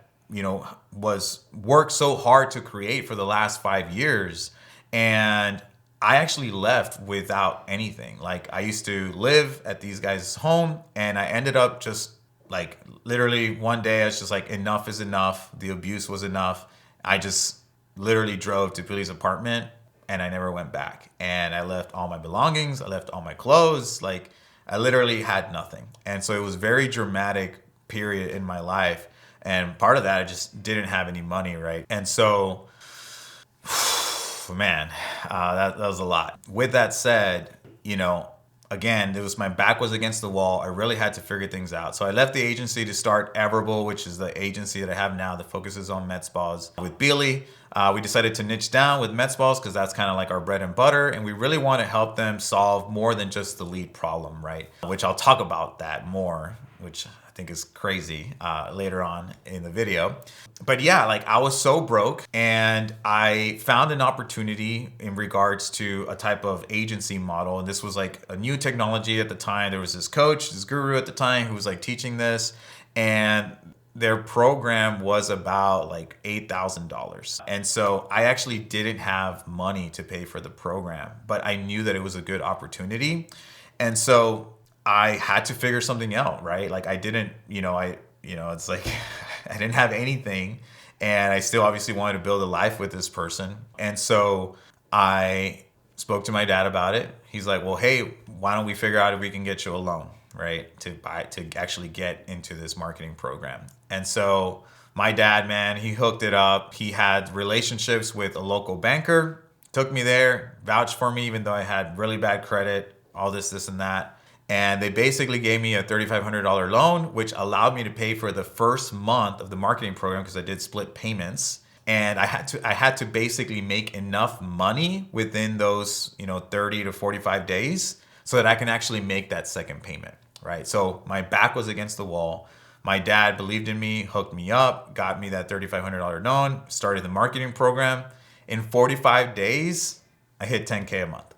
was worked so hard to create for the last 5 years. And I actually left without anything. Like I used to live at these guys' home, and I ended up just like literally one day I was just like, enough is enough. The abuse was enough. I just literally drove to Billy's apartment and I never went back. And I left all my belongings. I left all my clothes. Like I literally had nothing. And so it was very dramatic period in my life. And part of that, I just didn't have any money, right? And so, man, that was a lot. With that said, again, my back was against the wall. I really had to figure things out. So I left the agency to start Everable, which is the agency that I have now that focuses on med spas. With Billy, we decided to niche down with med spas because that's kind of like our bread and butter. And we really want to help them solve more than just the lead problem, right? Which I'll talk about that more, which I think is crazy later on in the video. But yeah, like I was so broke and I found an opportunity in regards to a type of agency model. And this was like a new technology at the time. There was this coach, this guru at the time who was like teaching this, and their program was about like $8,000. And so I actually didn't have money to pay for the program, but I knew that it was a good opportunity. And so I had to figure something out, right? Like I didn't, it's like I didn't have anything, and I still obviously wanted to build a life with this person. And so I spoke to my dad about it. He's like, well, hey, why don't we figure out if we can get you a loan, right? To actually get into this marketing program. And so my dad, man, he hooked it up. He had relationships with a local banker, took me there, vouched for me, even though I had really bad credit, all this and that. And they basically gave me a $3,500 loan, which allowed me to pay for the first month of the marketing program because I did split payments. And I had to basically make enough money within those, 30 to 45 days so that I can actually make that second payment, right? So my back was against the wall. My dad believed in me, hooked me up, got me that $3,500 loan, started the marketing program. In 45 days, I hit 10K a month.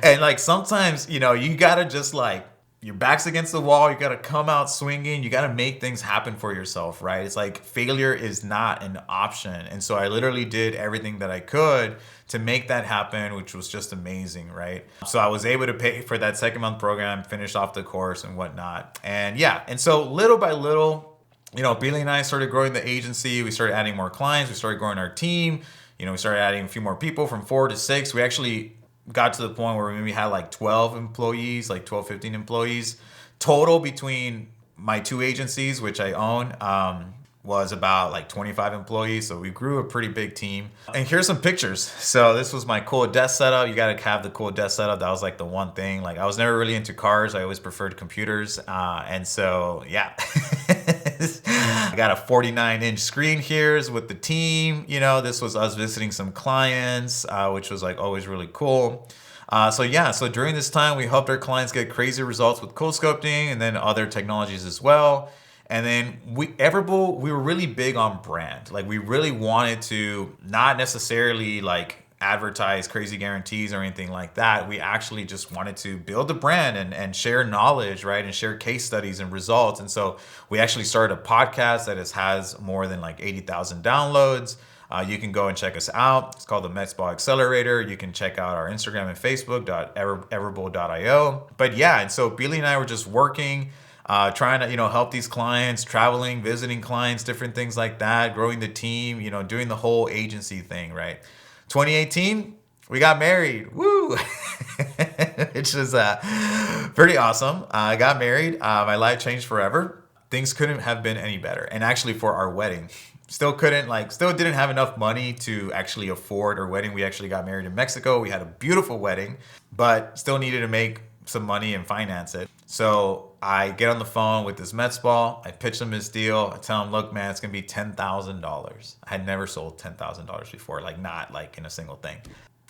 And like sometimes, you gotta just like, your back's against the wall, you gotta come out swinging, you gotta make things happen for yourself, right? It's like failure is not an option. And so I literally did everything that I could to make that happen, which was just amazing, right? So I was able to pay for that second month program, finish off the course and whatnot. And yeah, and so little by little, Billy and I started growing the agency. We started adding more clients. We started growing our team. We started adding a few more people from 4 to 6. We actually got to the point where we maybe had like 12 employees, like 12, 15 employees. Total between my two agencies, which I own, was about like 25 employees. So we grew a pretty big team. And here's some pictures. So this was my cool desk setup. You got to have the cool desk setup. That was like the one thing. Like I was never really into cars. I always preferred computers. And so, yeah. I got a 49-inch screen here with the team. This was us visiting some clients, which was like always really cool. So during this time, we helped our clients get crazy results with code sculpting and then other technologies as well. And then Everable, we were really big on brand. Like we really wanted to not necessarily like advertise crazy guarantees or anything like that. We actually just wanted to build a brand and share knowledge, right? And share case studies and results. And so we actually started a podcast that has more than like 80,000 downloads. You can go and check us out. It's called the Med Spa Accelerator. You can check out our Instagram and Facebook, everbowl.io. But yeah, and so Billy and I were just working, trying to, help these clients, traveling, visiting clients, different things like that, growing the team, doing the whole agency thing, right? 2018, we got married. Woo! Which is pretty awesome. I got married. My life changed forever. Things couldn't have been any better. And actually for our wedding, still didn't have enough money to actually afford our wedding. We actually got married in Mexico. We had a beautiful wedding, but still needed to make some money and finance it. So I get on the phone with this med spa. I pitch them this deal. I tell them, look, man, it's going to be $10,000. I had never sold $10,000 before, not in a single thing.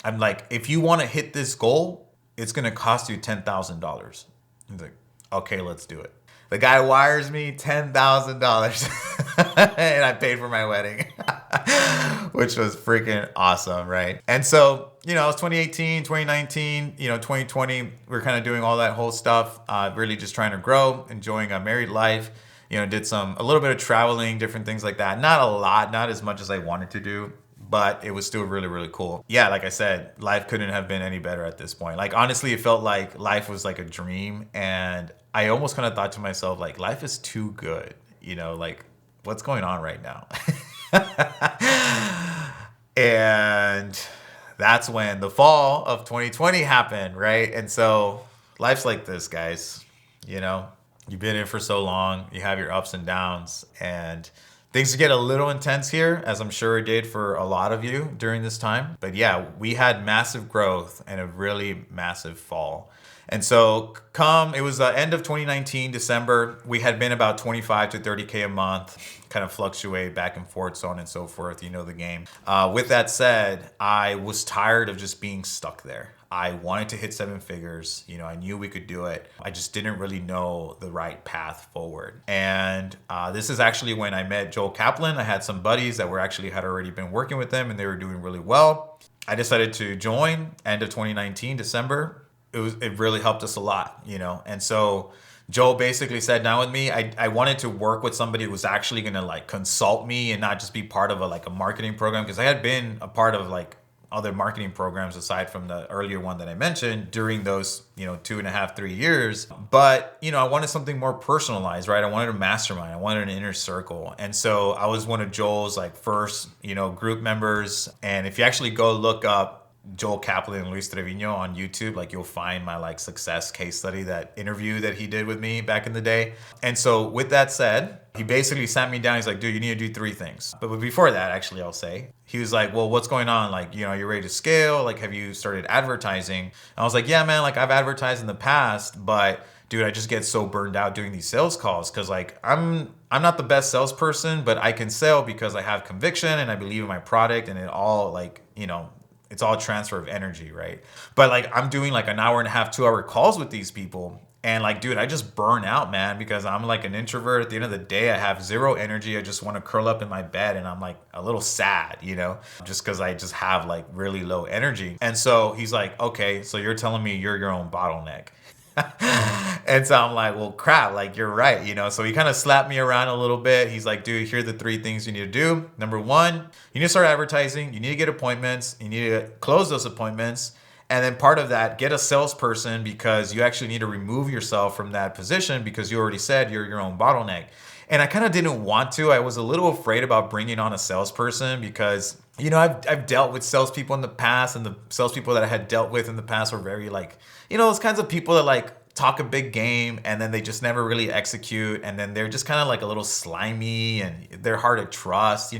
I'm like, if you want to hit this goal, it's going to cost you $10,000. He's like, okay, let's do it. The guy wires me $10,000 and I paid for my wedding, which was freaking awesome, right? And so, it was 2018, 2019, 2020, we were kind of doing all that whole stuff, really just trying to grow, enjoying a married life, did a little bit of traveling, different things like that. Not a lot, not as much as I wanted to do, but it was still really, really cool. Yeah, like I said, life couldn't have been any better at this point. Honestly, it felt like life was like a dream. And I almost kind of thought to myself, life is too good. What's going on right now? And that's when the fall of 2020 happened, right? And so life's like this, guys. You've been in for so long, you have your ups and downs, and things get a little intense here, as I'm sure it did for a lot of you during this time. But yeah, we had massive growth and a really massive fall. And so it was the end of 2019, December, we had been about 25 to 30K a month, kind of fluctuate back and forth, so on and so forth. You know the game. With that said, I was tired of just being stuck there. I wanted to hit 7 figures. I knew we could do it. I just didn't really know the right path forward. And this is actually when I met Joel Kaplan. I had some buddies that had already been working with them and they were doing really well. I decided to join end of 2019, December. It really helped us a lot, And so Joel basically sat down with me. I wanted to work with somebody who was actually going to consult me and not just be part of a marketing program, because I had been a part of other marketing programs aside from the earlier one that I mentioned during those, 2.5, 3 years. But, I wanted something more personalized, right? I wanted a mastermind. I wanted an inner circle. And so I was one of Joel's first, group members. And if you actually go look up Joel Kaplan and Luis Trevino on YouTube, you'll find my success case study, that interview that he did with me back in the day. And so with that said, he basically sat me down. He's like, dude, you need to do 3 things. But before that, actually, I'll say, he was like, well, what's going on? You're ready to scale? Have you started advertising? And I was like, yeah, man, I've advertised in the past, but dude, I just get so burned out doing these sales calls. Cause I'm not the best salesperson, but I can sell because I have conviction and I believe in my product, and it all it's all transfer of energy, right? But I'm doing an hour and a half, 2 hour calls with these people. And dude, I just burn out, man, because I'm an introvert. At the end of the day, I have zero energy. I just want to curl up in my bed and I'm a little sad, just because I just have really low energy. And so he's like, okay, so you're telling me you're your own bottleneck. And so I'm like, well, crap, you're right, So he kind of slapped me around a little bit. He's like, dude, here are the 3 things you need to do. Number 1, you need to start advertising. You need to get appointments. You need to close those appointments. And then part of that, get a salesperson, because you actually need to remove yourself from that position because you already said you're your own bottleneck. And I kind of didn't want to. I was a little afraid about bringing on a salesperson because, I've dealt with salespeople in the past, and the salespeople that I had dealt with in the past were very those kinds of people that talk a big game and then they just never really execute, and then they're just kind of a little slimy and they're hard to trust,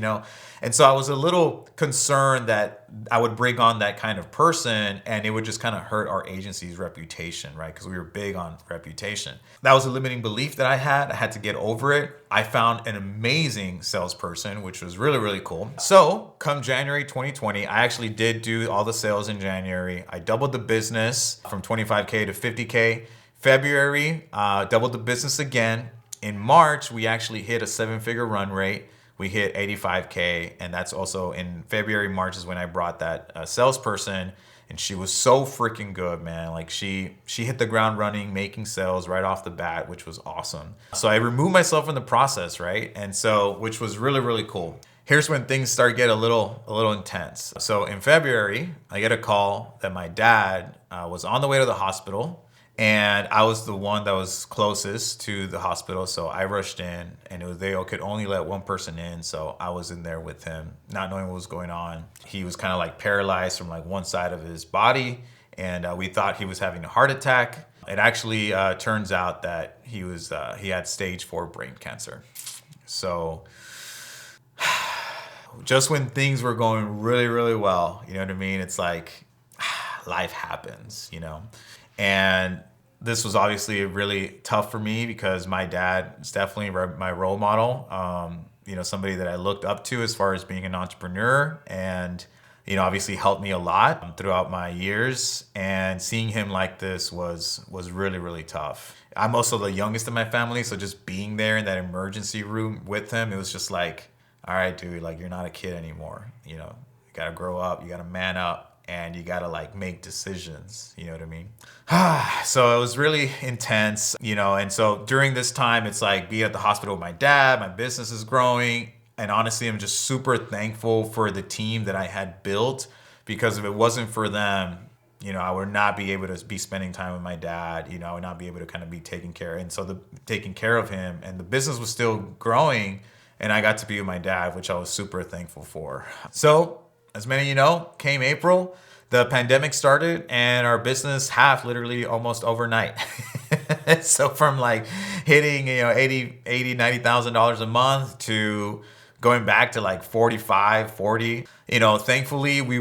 And so I was a little concerned that I would bring on that kind of person and it would just kind of hurt our agency's reputation, right? Because we were big on reputation. That was a limiting belief that I had. I had to get over it. I found an amazing salesperson, which was really, really cool. So come January 2020, I actually did do all the sales in January. I doubled the business from 25K to 50K. February, doubled the business again. In March, we actually hit a 7-figure run rate. We hit 85K, and that's also in February, March is when I brought that salesperson, and she was so freaking good, man. She hit the ground running, making sales right off the bat, which was awesome. So I removed myself from the process, right? And so, which was really, really cool. here's when things start get a little intense. So in February, I get a call that my dad was on the way to the hospital, and I was the one that was closest to the hospital. So I rushed in, and it was they could only let one person in. So I was in there with him, not knowing what was going on. He was kind of like paralyzed from like one side of his body, and we thought he was having a heart attack. It actually turns out that he had stage 4 brain cancer. So just when things were going really, really well, you know what I mean? It's like life happens, you know? And this was obviously really tough for me because my dad is definitely my role model. You know, somebody that I looked up to as far as being an entrepreneur, and, you know, obviously helped me a lot throughout my years. And seeing him like this was really, really tough. I'm also the youngest in my family, so just being there in that emergency room with him, it was just like, all right, dude, like you're not a kid anymore. You know, you gotta grow up, you gotta man up, and you gotta like make decisions. You know what I mean? So it was really intense, you know. And so during this time, it's like being at the hospital with my dad, my business is growing. And honestly, I'm just super thankful for the team that I had built, because if it wasn't for them, you know, I would not be able to be spending time with my dad. You know, I would not be able to kind of be taking care. And so taking care of him, and the business was still growing, and I got to be with my dad, which I was super thankful for. So, as many of you know, came April, the pandemic started, and our business halved literally almost overnight. So from like hitting, you know, 80, $90,000 a month to going back to like 45, 40. You know, thankfully we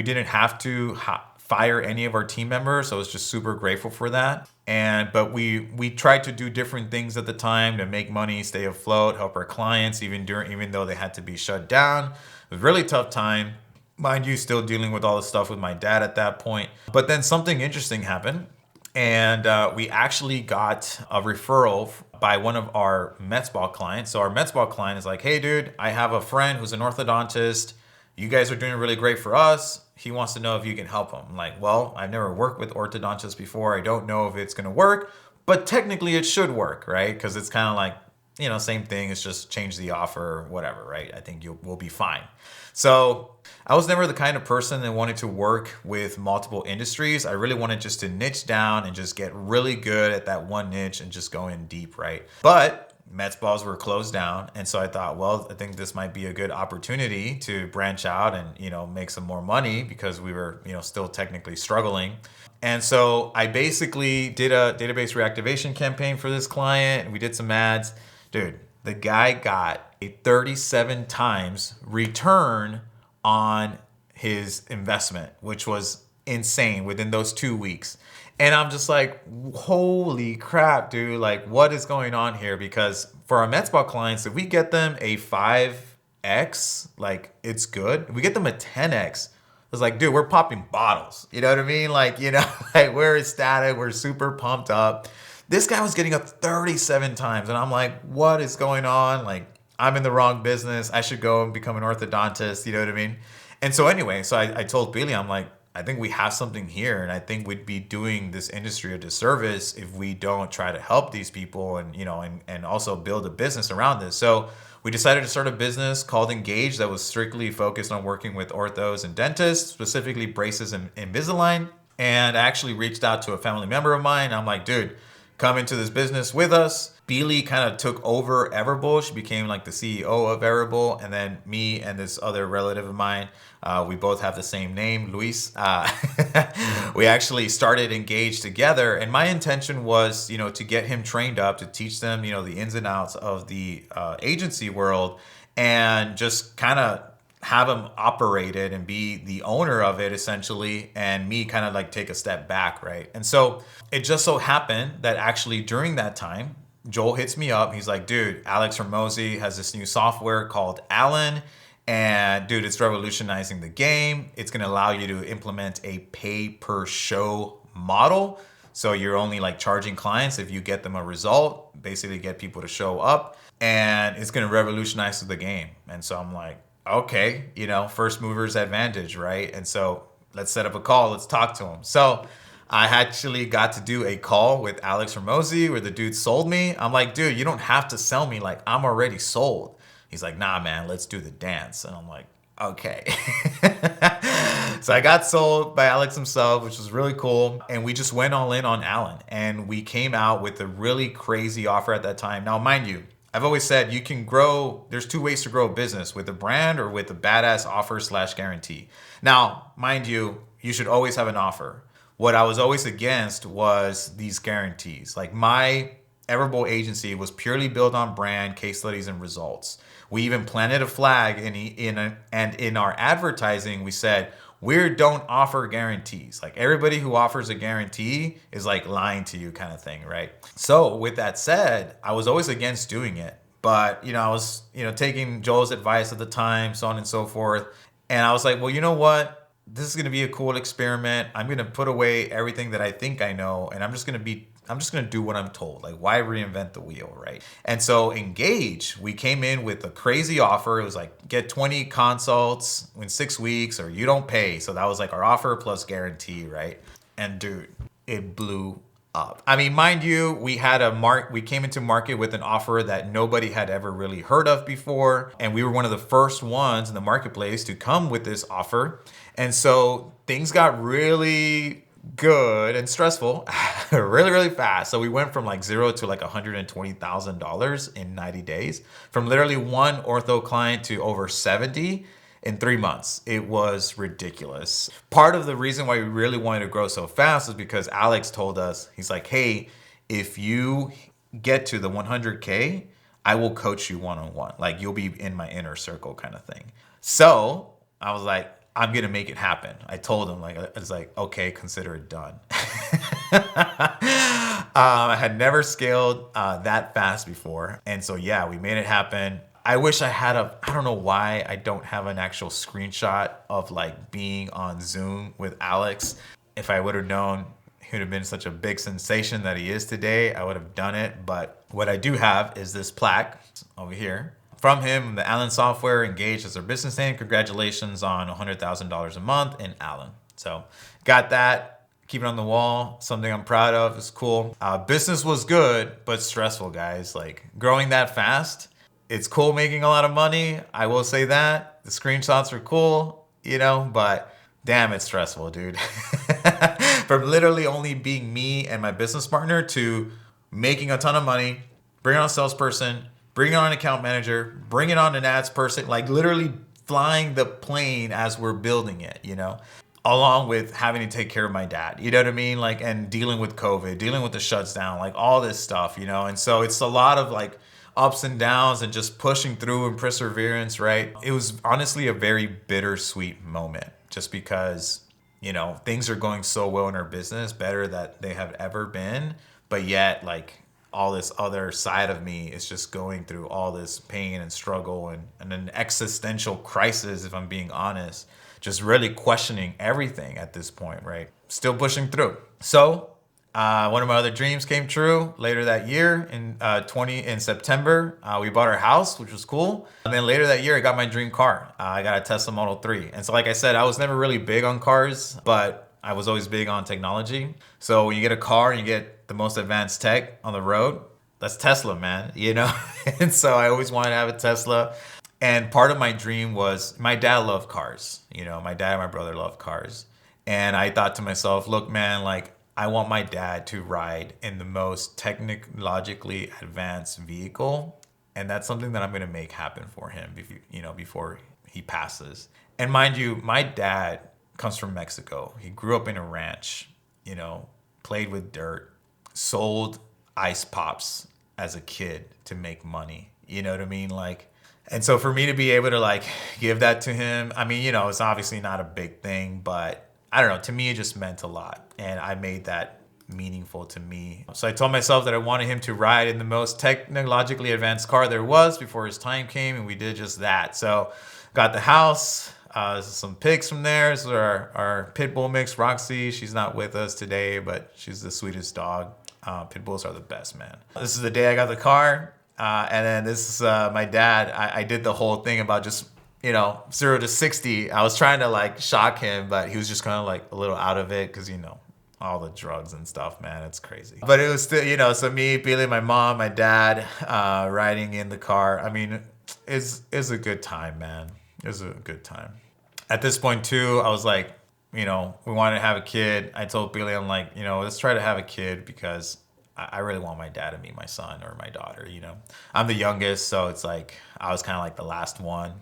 didn't have to fire any of our team members. So I was just super grateful for that. But we tried to do different things at the time to make money, stay afloat, help our clients, even though they had to be shut down. It was a really tough time. Mind you, still dealing with all the stuff with my dad at that point. But then something interesting happened. And we actually got a referral by one of our Metzball clients. So our Metzball client is like, hey, dude, I have a friend who's an orthodontist. You guys are doing really great for us. He wants to know if you can help him. I'm like, well, I've never worked with orthodontists before. I don't know if it's going to work, but technically it should work, right? Because it's kind of like, you know, same thing. It's just change the offer, whatever, right? I think we'll be fine. So I was never the kind of person that wanted to work with multiple industries. I really wanted just to niche down and just get really good at that one niche and just go in deep, right? But Mets balls were closed down. And so I thought, well, I think this might be a good opportunity to branch out and, you know, make some more money, because we were, you know, still technically struggling. And so I basically did a database reactivation campaign for this client. We did some ads. Dude, the guy got a 37 times return on his investment, which was insane within those 2 weeks. And I'm just like, holy crap, dude, like what is going on here? Because for our Metzball clients, if we get them a 5X, like it's good. If we get them a 10X, it's like, dude, we're popping bottles. You know what I mean? Like, you know, like we're ecstatic, we're super pumped up. This guy was getting up 37 times. And I'm like, what is going on? Like, I'm in the wrong business. I should go and become an orthodontist. You know what I mean? And so anyway, so I told Billy, I'm like, I think we have something here. And I think we'd be doing this industry a disservice if we don't try to help these people and, you know, and also build a business around this. So we decided to start a business called Engage that was strictly focused on working with orthos and dentists, specifically braces and Invisalign. And I actually reached out to a family member of mine. I'm like, dude, come into this business with us. Beely kind of took over Everbull. She became like the CEO of Everbull. And then me and this other relative of mine, we both have the same name, Luis. We actually started Engage together. And my intention was, you know, to get him trained up, to teach them, you know, the ins and outs of the agency world, and just kind of have him operate it and be the owner of it essentially, and me kind of like take a step back, right? And so it just so happened that actually during that time, Joel hits me up. He's like, dude, Alex Hormozi has this new software called Alan, and dude, it's revolutionizing the game. It's going to allow you to implement a pay per show model. So you're only like charging clients if you get them a result, basically get people to show up, and it's going to revolutionize the game. And so I'm like, okay, you know, first mover's advantage, right? And so let's set up a call. Let's talk to him. So I actually got to do a call with Alex Hormozi where the dude sold me. I'm like, dude, you don't have to sell me. Like, I'm already sold. He's like, nah, man, let's do the dance. And I'm like, okay. So I got sold by Alex himself, which was really cool. And we just went all in on Alan. And we came out with a really crazy offer at that time. Now, mind you, I've always said you can grow, there's two ways to grow a business, with a brand or with a badass offer / guarantee. Now, mind you, you should always have an offer. What I was always against was these guarantees. Like my Everbowl agency was purely built on brand, case studies, and results. We even planted a flag and in our advertising, we said, we don't offer guarantees. Like everybody who offers a guarantee is like lying to you kind of thing, right? So with that said, I was always against doing it. But, I was, taking Joel's advice at the time, so on and so forth. And I was like, well, you know what? This is going to be a cool experiment. I'm going to put away everything that I think I know, and I'm just going to do what I'm told. Like, why reinvent the wheel, right? And so Engage, we came in with a crazy offer. It was like, get 20 consults in 6 weeks or you don't pay. So that was like our offer plus guarantee, right? And dude, it blew up. I mean, mind you, we came into market with an offer that nobody had ever really heard of before. And we were one of the first ones in the marketplace to come with this offer. And so things got really good and stressful really, really fast. So we went from like zero to like $120,000 in 90 days, from literally one ortho client to over 70 in 3 months. It was ridiculous. Part of the reason why we really wanted to grow so fast is because Alex told us, he's like, hey, if you get to the 100K, I will coach you one-on-one. Like you'll be in my inner circle kind of thing. So I was like, I'm going to make it happen. I told him, like, I was like, okay, consider it done. I had never scaled that fast before. And so, yeah, we made it happen. I wish I had I don't know why I don't have an actual screenshot of like being on Zoom with Alex. If I would have known he would have been such a big sensation that he is today, I would have done it. But what I do have is this plaque over here. From him, the Allen Software Engaged as their business name. Congratulations on $100,000 a month in Allen. So got that. Keep it on the wall. Something I'm proud of. It's cool. Business was good, but stressful, guys. Like growing that fast. It's cool making a lot of money. I will say that. The screenshots are cool, but damn, it's stressful, dude. From literally only being me and my business partner to making a ton of money, bringing on a salesperson, bringing on an account manager, bringing on an ads person, like literally flying the plane as we're building it, along with having to take care of my dad, you know what I mean? Like, and dealing with COVID, dealing with the shuts down, like all this stuff, And so it's a lot of like ups and downs and just pushing through and perseverance, right? It was honestly a very bittersweet moment just because, things are going so well in our business, better than they have ever been. But yet, like, all this other side of me is just going through all this pain and struggle and an existential crisis, if I'm being honest, just really questioning everything at this point, right? Still pushing through. So one of my other dreams came true later that year in September. We bought our house, which was cool. And then later that year, I got my dream car. I got a Tesla Model 3. And so like I said, I was never really big on cars, but I was always big on technology. So when you get a car and you get the most advanced tech on the road, that's Tesla, man, And so I always wanted to have a Tesla. And part of my dream was, my dad loved cars. My dad and my brother loved cars. And I thought to myself, look, man, like I want my dad to ride in the most technologically advanced vehicle. And that's something that I'm going to make happen for him, before he passes. And mind you, my dad comes from Mexico. He grew up in a ranch, played with dirt, sold ice pops as a kid to make money. You know what I mean? Like, and so for me to be able to like give that to him, I mean, it's obviously not a big thing, but I don't know, to me, it just meant a lot. And I made that meaningful to me. So I told myself that I wanted him to ride in the most technologically advanced car there was before his time came. And we did just that. So got the house, some pics from there. This is our pit bull mix, Roxy. She's not with us today, but she's the sweetest dog. Pit bulls are the best, man. This is the day I got the car. And then this is my dad. I did the whole thing about just, 0 to 60. I was trying to like shock him, but he was just kind of like a little out of it because, all the drugs and stuff, man. It's crazy. But it was still, so me, Billy, my mom, my dad, riding in the car. I mean, is a good time, man. It's a good time. At this point too, I was like, we wanted to have a kid. I told Billy, I'm like, let's try to have a kid because I really want my dad to meet my son or my daughter. I'm the youngest, so it's like I was kind of like the last one,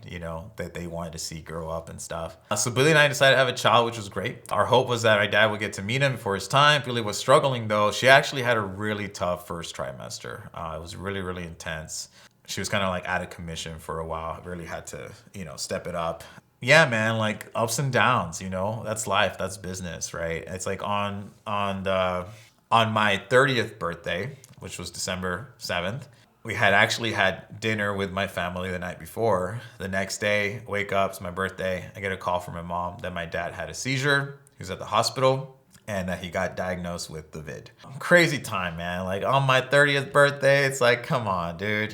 that they wanted to see grow up and stuff. So Billy and I decided to have a child, which was great. Our hope was that my dad would get to meet him before his time. Billy was struggling though. She actually had a really tough first trimester. It was really, really intense. She was kind of like out of commission for a while. Really had to, step it up. Yeah, man, like ups and downs, that's life, that's business, right? It's like on my 30th birthday, which was December 7th, we had actually had dinner with my family the night before. The next day, wake up, it's my birthday. I get a call from my mom that my dad had a seizure. He was at the hospital and that he got diagnosed with the vid. Crazy time, man. Like on my 30th birthday, it's like, come on, dude.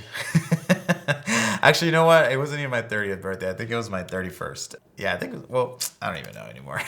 Actually, you know what? It wasn't even my 30th birthday. I think it was my 31st. Yeah, I think it was, well, I don't even know anymore.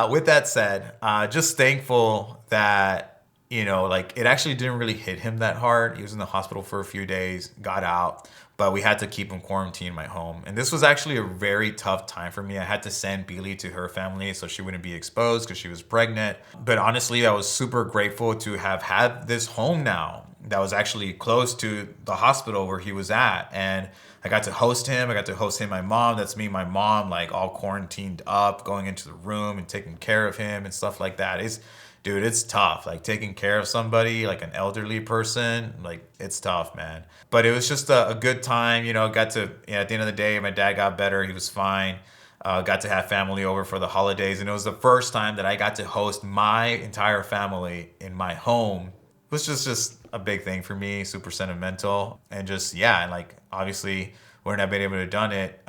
With that said, just thankful that, like it actually didn't really hit him that hard. He was in the hospital for a few days, got out, but we had to keep him quarantined in my home. And this was actually a very tough time for me. I had to send Billy to her family so she wouldn't be exposed because she was pregnant. But honestly, I was super grateful to have had this home now that was actually close to the hospital where he was at. And I got to host him. I got to host him, my mom. That's me, and my mom, like all quarantined up, going into the room and taking care of him and stuff like that. Dude, it's tough. Like taking care of somebody, like an elderly person, like it's tough, man. But it was just a good time, got to, at the end of the day, my dad got better. He was fine. Got to have family over for the holidays. And it was the first time that I got to host my entire family in my home. It was just a big thing for me, super sentimental. And just, yeah, and like obviously wouldn't have been able to have done it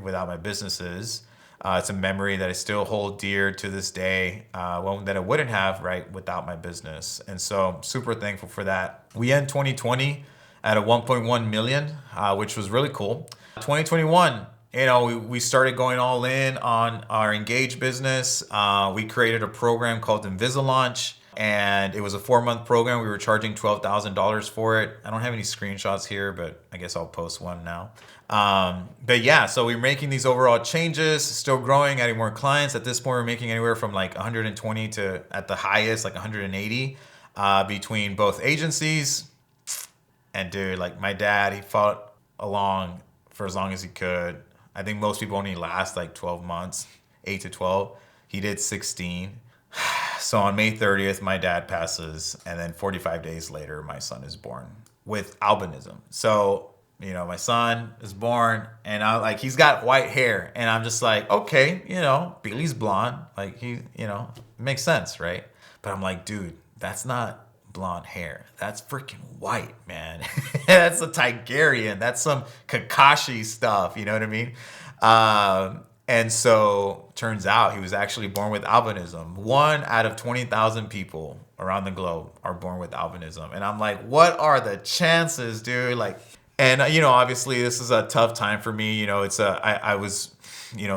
without my businesses. It's a memory that I still hold dear to this day, one that I wouldn't have, right, without my business. And so super thankful for that. We end 2020 at a 1.1 million, which was really cool. 2021, we started going all in on our Engage business. We created a program called Invisa Launch. And it was a 4-month program. We were charging $12,000 for it. I don't have any screenshots here, but I guess I'll post one now. But yeah, so we're making these overall changes, still growing, adding more clients. At this point, we're making anywhere from like 120 to at the highest, like 180 between both agencies. And dude, like my dad, he fought along for as long as he could. I think most people only last like 12 months, 8 to 12. He did 16. So on May 30th, my dad passes, and then 45 days later, my son is born with albinism. So, my son is born, and he's got white hair, and I'm just like, okay, Billy's blonde, like it makes sense, right? But I'm like, dude, that's not blonde hair. That's freaking white, man. That's a Tigerian. That's some Kakashi stuff. You know what I mean? And so turns out he was actually born with albinism. 1 out of 20,000 people around the globe are born with albinism. And I'm like, what are the chances, dude? Like, and obviously this is a tough time for me. I was,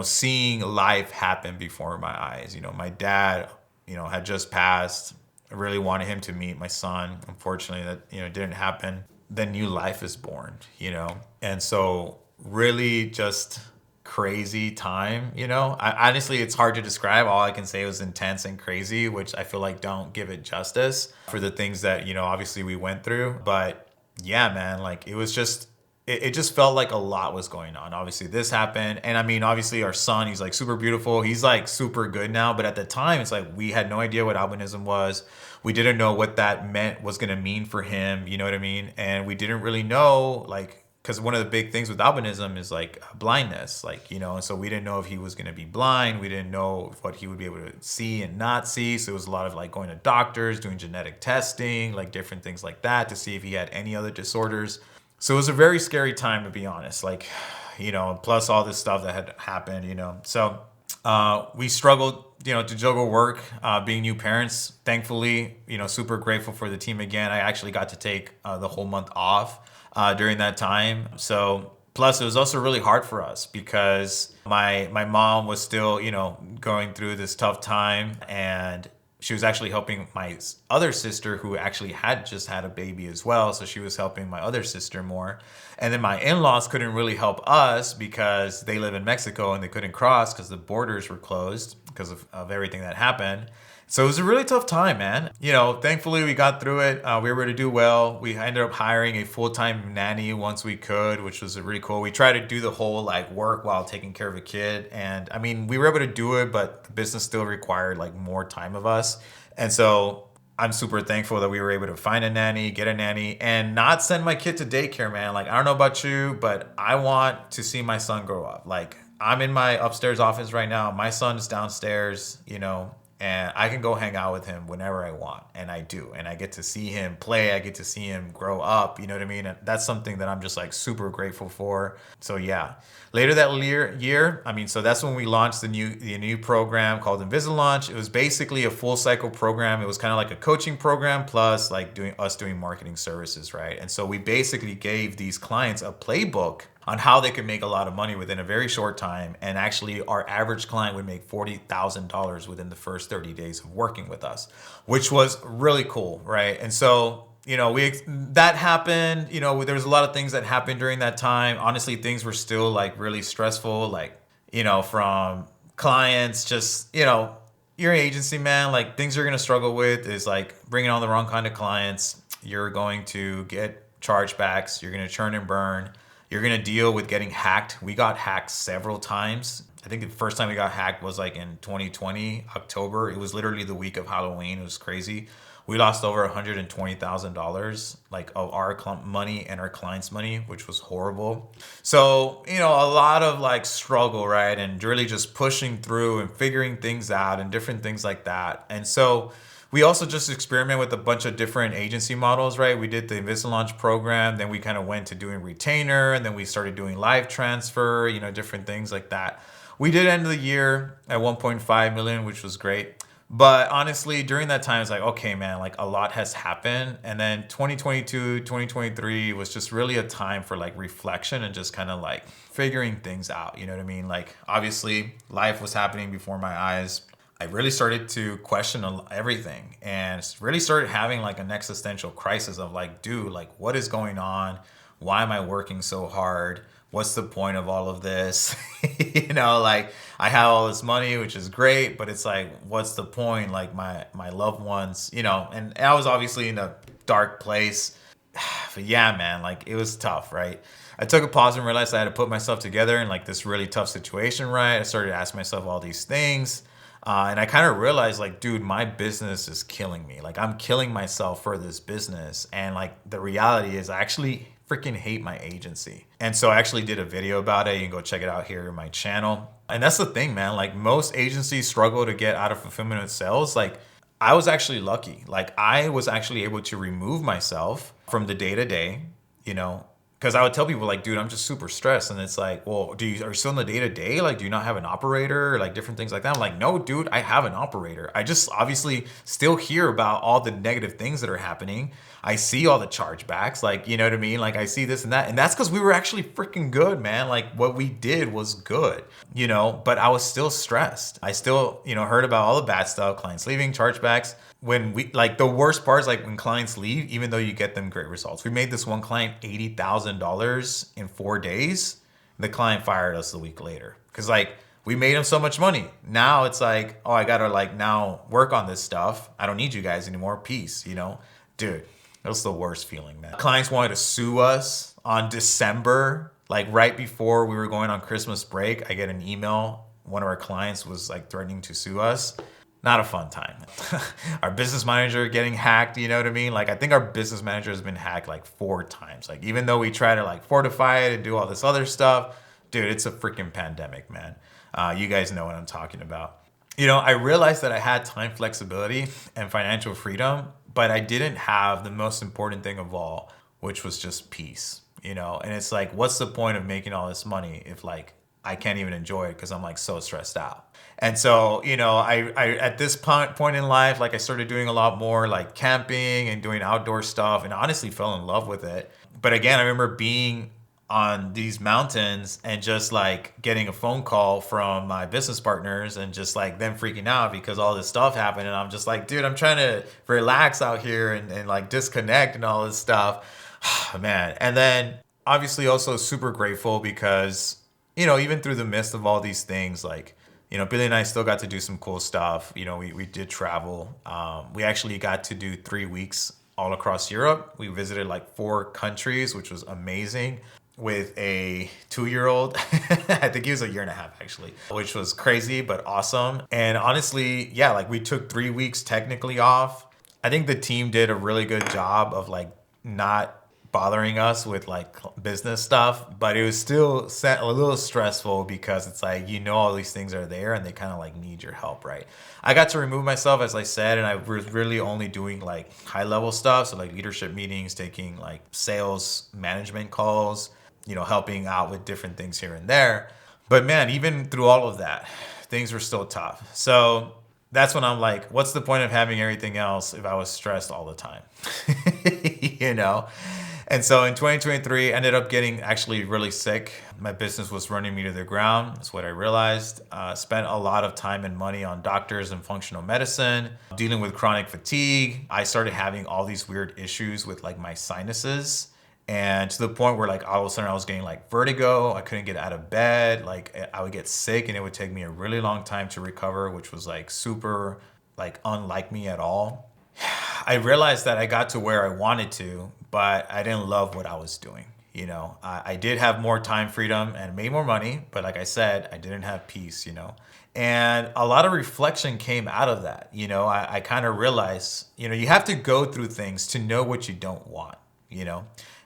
seeing life happen before my eyes. My dad, had just passed. I really wanted him to meet my son. Unfortunately, that, didn't happen. Then new life is born, And so really just crazy time, honestly, it's hard to describe. All I can say was intense and crazy, which I feel like don't give it justice for the things that, obviously we went through. But yeah, man, like it was just, it just felt like a lot was going on. Obviously this happened. And I mean, obviously our son, he's like super beautiful. He's like super good now. But at the time, it's like we had no idea what albinism was. We didn't know what that was going to mean for him. You know what I mean? And we didn't really know, like, because one of the big things with albinism is like blindness, like, and so we didn't know if he was going to be blind. We didn't know what he would be able to see and not see. So it was a lot of like going to doctors, doing genetic testing, like different things like that to see if he had any other disorders. So it was a very scary time, to be honest, like, plus all this stuff that had happened, So we struggled, to juggle work, being new parents. Thankfully, super grateful for the team again. I actually got to take the whole month off during that time. So plus it was also really hard for us because my mom was still, going through this tough time, and she was actually helping my other sister who actually had just had a baby as well. So she was helping my other sister more. And then my in-laws couldn't really help us because they live in Mexico and they couldn't cross because the borders were closed because of everything that happened. So it was a really tough time, man. Thankfully we got through it. We were able to do well. We ended up hiring a full-time nanny once we could, which was really cool. We tried to do the whole like work while taking care of a kid. And I mean, we were able to do it, but the business still required like more time of us. And so I'm super thankful that we were able to find a nanny, get a nanny, and not send my kid to daycare, man. Like, I don't know about you, but I want to see my son grow up. Like, I'm in my upstairs office right now. My son's downstairs, and I can go hang out with him whenever I want. And I do. And I get to see him play. I get to see him grow up. You know what I mean? And that's something that I'm just like super grateful for. So yeah. Later that year, so that's when we launched the new program called Invisa Launch. It was basically a full cycle program. It was kind of like a coaching program plus like doing marketing services, right? And so we basically gave these clients a playbook on how they could make a lot of money within a very short time. And actually our average client would make $40,000 within the first 30 days of working with us, which was really cool, right? And so, that happened, there was a lot of things that happened during that time. Honestly, things were still like really stressful, like, from clients, just, your agency, man, like things you're going to struggle with is like bringing on the wrong kind of clients. You're going to get chargebacks. You're going to churn and burn. You're going to deal with getting hacked. We got hacked several times. I think the first time we got hacked was like in 2020, October. It was literally the week of Halloween. It was crazy. We lost over $120,000 like of our money and our clients' money, which was horrible. So, a lot of like struggle, right? And really just pushing through and figuring things out and different things like that. And so we also just experiment with a bunch of different agency models, right? We did the Invisa Launch program, then we kind of went to doing retainer, and then we started doing live transfer, different things like that. We did end the year at 1.5 million, which was great. But honestly, during that time, it's like, okay, man, like a lot has happened. And then 2022, 2023 was just really a time for like reflection and just kind of like figuring things out. You know what I mean? Like, obviously, life was happening before my eyes. I really started to question everything and really started having like an existential crisis of like, dude, like what is going on? Why am I working so hard? What's the point of all of this? Like I have all this money, which is great, but it's like, what's the point? Like my loved ones, and I was obviously in a dark place. But yeah, man, like it was tough, right? I took a pause and realized I had to put myself together in like this really tough situation, right? I started asking myself all these things. And I kind of realized like, dude, my business is killing me. Like I'm killing myself for this business. And like the reality is I actually freaking hate my agency. And so I actually did a video about it. You can go check it out here in my channel. And that's the thing, man. Like most agencies struggle to get out of fulfillment with sales. Like I was actually lucky. Like I was actually able to remove myself from the day to day, because I would tell people like, dude, I'm just super stressed. And it's like, well, are you still in the day to day? Like, do you not have an operator? Like different things like that. I'm like, no, dude, I have an operator. I just obviously still hear about all the negative things that are happening. I see all the chargebacks, like, you know what I mean? Like I see this and that. And that's because we were actually freaking good, man. Like what we did was good, but I was still stressed. I still, heard about all the bad stuff, clients leaving, chargebacks. When we like the worst part is like when clients leave, even though you get them great results. We made this one client $80,000 in 4 days. The client fired us a week later because like we made him so much money. Now it's like, oh, I gotta like now work on this stuff. I don't need you guys anymore. Peace, dude. That was the worst feeling, man. Clients wanted to sue us on December, like right before we were going on Christmas break. I get an email. One of our clients was like threatening to sue us. Not a fun time. Our business manager getting hacked, you know what I mean? Like I think our business manager has been hacked like 4 times. Like even though we try to like fortify it and do all this other stuff, dude, it's a freaking pandemic, man. You guys know what I'm talking about. I realized that I had time flexibility and financial freedom, but I didn't have the most important thing of all, which was just peace, And it's like, what's the point of making all this money if like I can't even enjoy it because I'm like so stressed out? And so, I at this point in life, like I started doing a lot more like camping and doing outdoor stuff and honestly fell in love with it. But again, I remember being on these mountains and just like getting a phone call from my business partners and just like them freaking out because all this stuff happened. And I'm just like, dude, I'm trying to relax out here and like disconnect and all this stuff. Man. And then obviously also super grateful because, even through the midst of all these things, like, Billy and I still got to do some cool stuff. We did travel. We actually got to do 3 weeks all across Europe. We visited like 4 countries, which was amazing with a 2-year-old. I think he was a year and a half actually, which was crazy, but awesome. And honestly, yeah, like we took 3 weeks technically off. I think the team did a really good job of like not bothering us with like business stuff, but it was still a little stressful because it's like, all these things are there and they kind of like need your help, right? I got to remove myself, as I said, and I was really only doing like high level stuff. So like leadership meetings, taking like sales management calls, helping out with different things here and there. But man, even through all of that, things were still tough. So that's when I'm like, what's the point of having everything else if I was stressed all the time? you know? And so in 2023, I ended up getting actually really sick. My business was running me to the ground. That's what I realized. Spent a lot of time and money on doctors and functional medicine, dealing with chronic fatigue. I started having all these weird issues with like my sinuses. And to the point where like all of a sudden I was getting like vertigo. I couldn't get out of bed. Like I would get sick and it would take me a really long time to recover, which was like super like unlike me at all. I realized that I got to where I wanted to, but I didn't love what I was doing. I did have more time freedom and made more money, but like I said, I didn't have peace, And a lot of reflection came out of that. I kind of realized, you have to go through things to know what you don't want.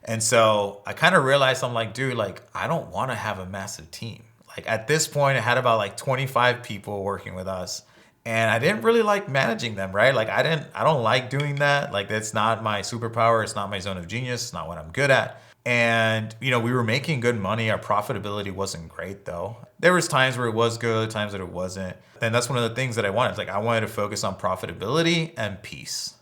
And so I kind of realized, I'm like, dude, like, I don't want to have a massive team. Like at this point, I had about like 25 people working with us. And I didn't really like managing them, right? Like I don't like doing that. Like that's not my superpower. It's not my zone of genius. It's not what I'm good at. And, we were making good money. Our profitability wasn't great though. There was times where it was good, times that it wasn't. And that's one of the things that I wanted. Like I wanted to focus on profitability and peace.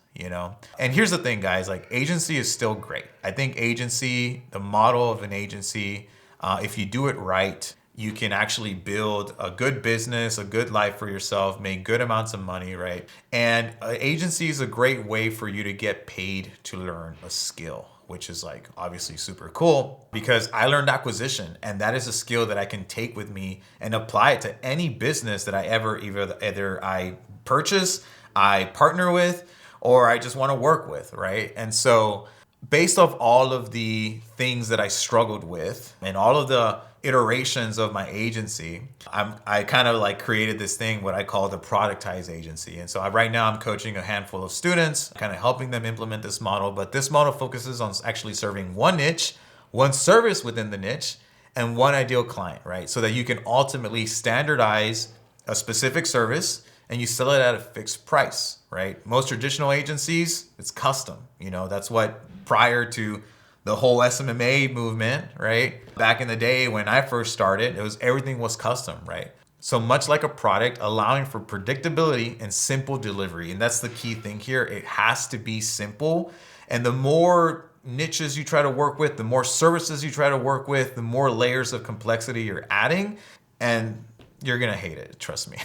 And here's the thing, guys, like agency is still great. I think agency, the model of an agency, if you do it right, you can actually build a good business, a good life for yourself, make good amounts of money, right? And agency is a great way for you to get paid to learn a skill, which is like obviously super cool because I learned acquisition, and that is a skill that I can take with me and apply it to any business that I ever either I purchase, I partner with, or I just want to work with, right? And so based off all of the things that I struggled with and all of the iterations of my agency, I kind of like created this thing, what I call the productized agency. And so right now I'm coaching a handful of students, kind of helping them implement this model. But this model focuses on actually serving one niche, one service within the niche, and one ideal client, right? So that you can ultimately standardize a specific service and you sell it at a fixed price, right? Most traditional agencies, it's custom. That's what prior to the whole SMMA movement, right? Back in the day when I first started, everything was custom, right? So much like a product, allowing for predictability and simple delivery. And that's the key thing here. It has to be simple. And the more niches you try to work with, the more services you try to work with, the more layers of complexity you're adding. And you're going to hate it. Trust me.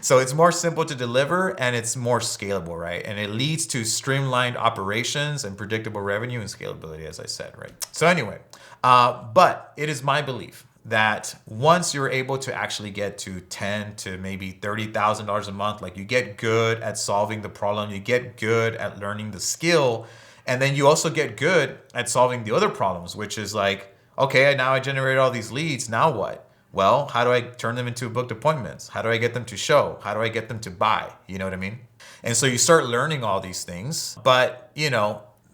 So it's more simple to deliver and it's more scalable, right? And it leads to streamlined operations and predictable revenue and scalability, as I said, right? So anyway, but it is my belief that once you're able to actually get to $10,000 to maybe $30,000 a month, like you get good at solving the problem, you get good at learning the skill, and then you also get good at solving the other problems, which is like, okay, now I generated all these leads. Now what? Well, how do I turn them into booked appointments? How do I get them to show? How do I get them to buy? You know what I mean? And so you start learning all these things. But,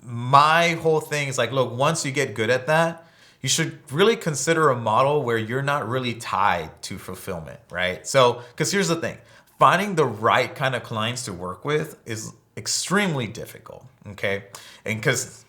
my whole thing is like, look, once you get good at that, you should really consider a model where you're not really tied to fulfillment, right? So, because here's the thing, finding the right kind of clients to work with is extremely difficult, okay? And because,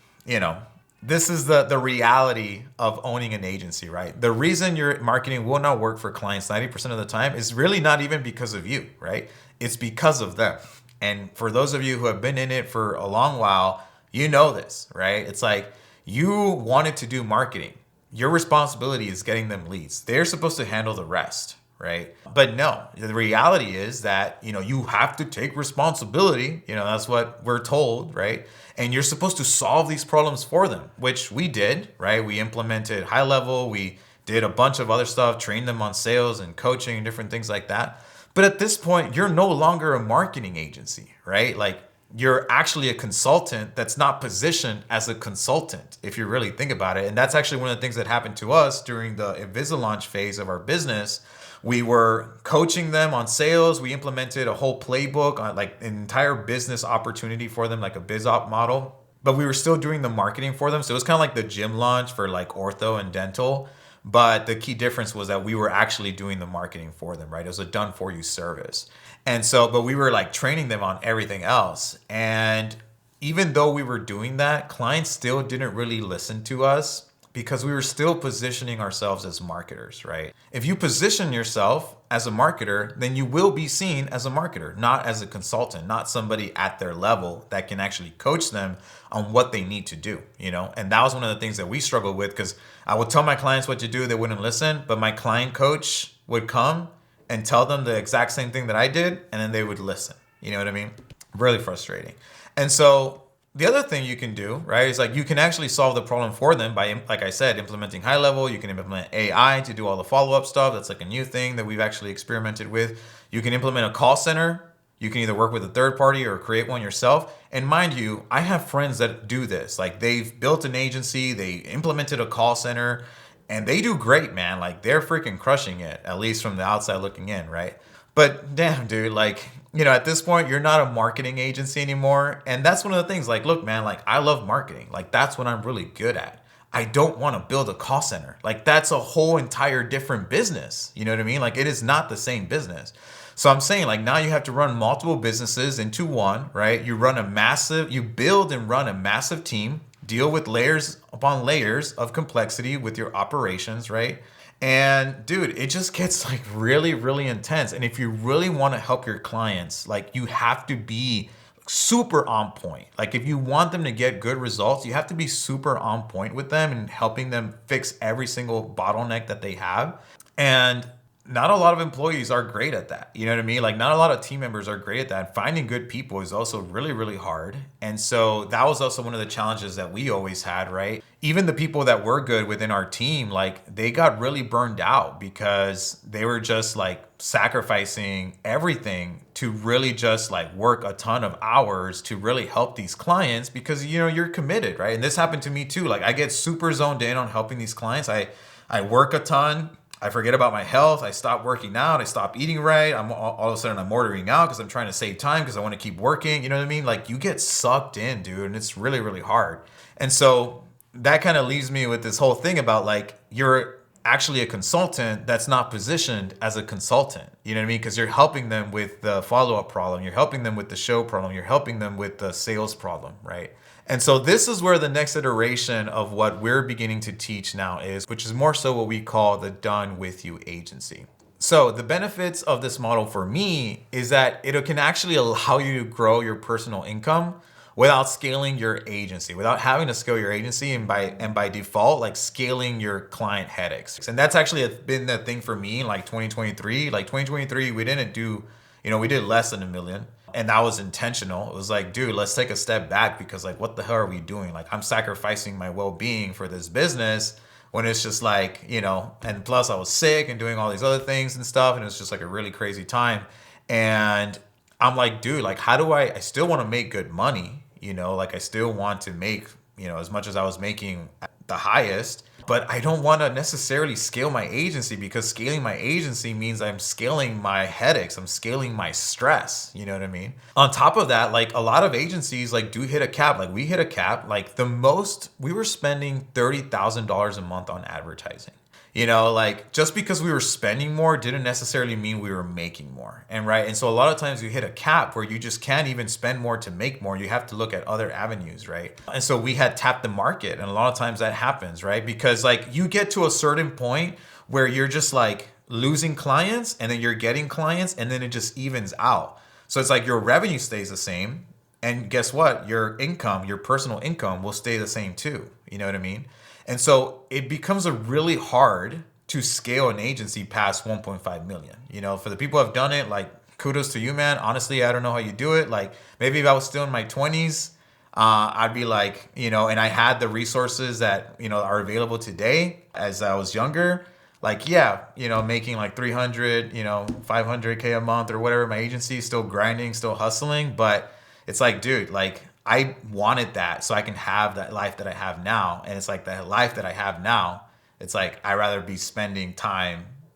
this is the reality of owning an agency, right? The reason your marketing will not work for clients 90% of the time is really not even because of you, right? It's because of them. And for those of you who have been in it for a long while, you know this, right? It's like you wanted to do marketing. your responsibility is getting them leads. They're supposed to handle the rest, right? But no, the reality is that, you have to take responsibility. That's what we're told, right? And you're supposed to solve these problems for them, which we did, right? We implemented high level, we did a bunch of other stuff, trained them on sales and coaching and different things like that. But at this point, you're no longer a marketing agency, right? Like, you're actually a consultant that's not positioned as a consultant, if you really think about it. And that's actually one of the things that happened to us during the Invisa launch phase of our business. We were coaching them on sales. We implemented a whole playbook on like an entire business opportunity for them, like a biz op model. But we were still doing the marketing for them. So it was kind of like the gym launch for like ortho and dental. But the key difference was that we were actually doing the marketing for them, right? It was a done for you service. And so, but we were like training them on everything else. And even though we were doing that, clients still didn't really listen to us because we were still positioning ourselves as marketers, right? If you position yourself as a marketer, then you will be seen as a marketer, not as a consultant, not somebody at their level that can actually coach them on what they need to do, And that was one of the things that we struggled with, because I would tell my clients what to do, they wouldn't listen, but my client coach would come and tell them the exact same thing that I did, and then they would listen. You know what I mean? Really frustrating. And so the other thing you can do, right, is like you can actually solve the problem for them by, like I said, implementing high level. You can implement AI to do all the follow-up stuff. That's like a new thing that we've actually experimented with. You can implement a call center. You can either work with a third party or create one yourself. And mind you, I have friends that do this. Like, they've built an agency, they implemented a call center, and they do great, man. Like, they're freaking crushing it, at least from the outside looking in, right? But damn, dude, like, at this point, you're not a marketing agency anymore. And that's one of the things, like, look, man, like, I love marketing. Like, that's what I'm really good at. I don't want to build a call center. Like, that's a whole entire different business. You know what I mean? Like, it is not the same business. So I'm saying, like, now you have to run multiple businesses into one, right? You build and run a massive team, deal with layers upon layers of complexity with your operations, right? And dude, it just gets like really, really intense. And if you really want to help your clients, like, you have to be super on point. Like, if you want them to get good results, you have to be super on point with them and helping them fix every single bottleneck that they have. And not a lot of employees are great at that. You know what I mean? Like, not a lot of team members are great at that. Finding good people is also really, really hard. And so that was also one of the challenges that we always had, right? Even the people that were good within our team, like, they got really burned out because they were just like sacrificing everything to really just like work a ton of hours to really help these clients because, you're committed, right? And this happened to me too. Like, I get super zoned in on helping these clients. I work a ton. I forget about my health. I stop working out. I stop eating right. I'm all of a sudden I'm ordering out because I'm trying to save time because I want to keep working. You know what I mean? Like, you get sucked in, dude, and it's really, really hard. And so that kind of leaves me with this whole thing about, like, you're actually a consultant that's not positioned as a consultant. You know what I mean? Because you're helping them with the follow-up problem. You're helping them with the show problem. You're helping them with the sales problem, right? And so this is where the next iteration of what we're beginning to teach now is, which is more so what we call the done with you agency. So the benefits of this model for me is that it can actually allow you to grow your personal income without scaling your agency, without having to scale your agency and by default, like, scaling your client headaches. And that's actually been the thing for me in like 2023. Like 2023, we didn't do, we did less than $1 million. And that was intentional. It was like, dude, let's take a step back because, like, what the hell are we doing? Like, I'm sacrificing my well-being for this business when it's just like, and plus I was sick and doing all these other things and stuff. And it was just like a really crazy time. And I'm like, dude, like, how do I still want to make good money? Like, I still want to make, as much as I was making at the highest, but I don't want to necessarily scale my agency because scaling my agency means I'm scaling my headaches. I'm scaling my stress. You know what I mean? On top of that, like, a lot of agencies like do hit a cap. Like, we hit a cap. Like, the most we were spending $30,000 a month on advertising. Like, just because we were spending more didn't necessarily mean we were making more. And so a lot of times you hit a cap where you just can't even spend more to make more. You have to look at other avenues, right? And so we had tapped the market. And a lot of times that happens, right? Because, like, you get to a certain point where you're just like losing clients and then you're getting clients and then it just evens out. So it's like your revenue stays the same. And guess what? Your income, your personal income will stay the same too. You know what I mean? And so it becomes a really hard to scale an agency past 1.5 million. For the people who have done it, like kudos to you, man. Honestly, I don't know how you do it. Like maybe if I was still in my 20s, I'd be like, and I had the resources that, are available today as I was younger. Like, yeah, making like 300, 500K a month or whatever, my agency is still grinding, still hustling. But it's like, dude, like I wanted that so I can have that life that I have now. And it's like the life that I have now, it's like I'd rather be spending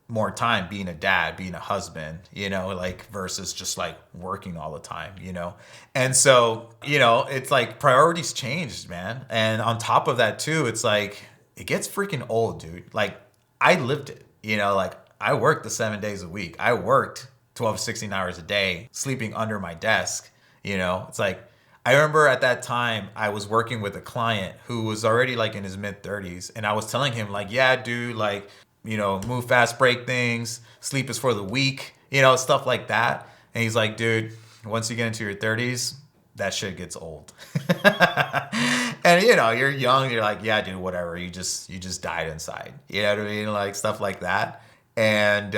more time being a dad, being a husband, like versus just like working all the time. And so, it's like priorities changed, man. And on top of that too, it's like it gets freaking old, dude. Like I lived it, like I worked the 7 days a week. I worked 12, 16 hours a day, sleeping under my desk. It's like I remember at that time I was working with a client who was already like in his mid 30s. And I was telling him like, yeah, dude, like, move fast, break things, sleep is for the weak, stuff like that. And he's like, dude, once you get into your 30s, that shit gets old. And you're young, you're like, yeah, dude, whatever. You just died inside. You know what I mean? Like stuff like that. And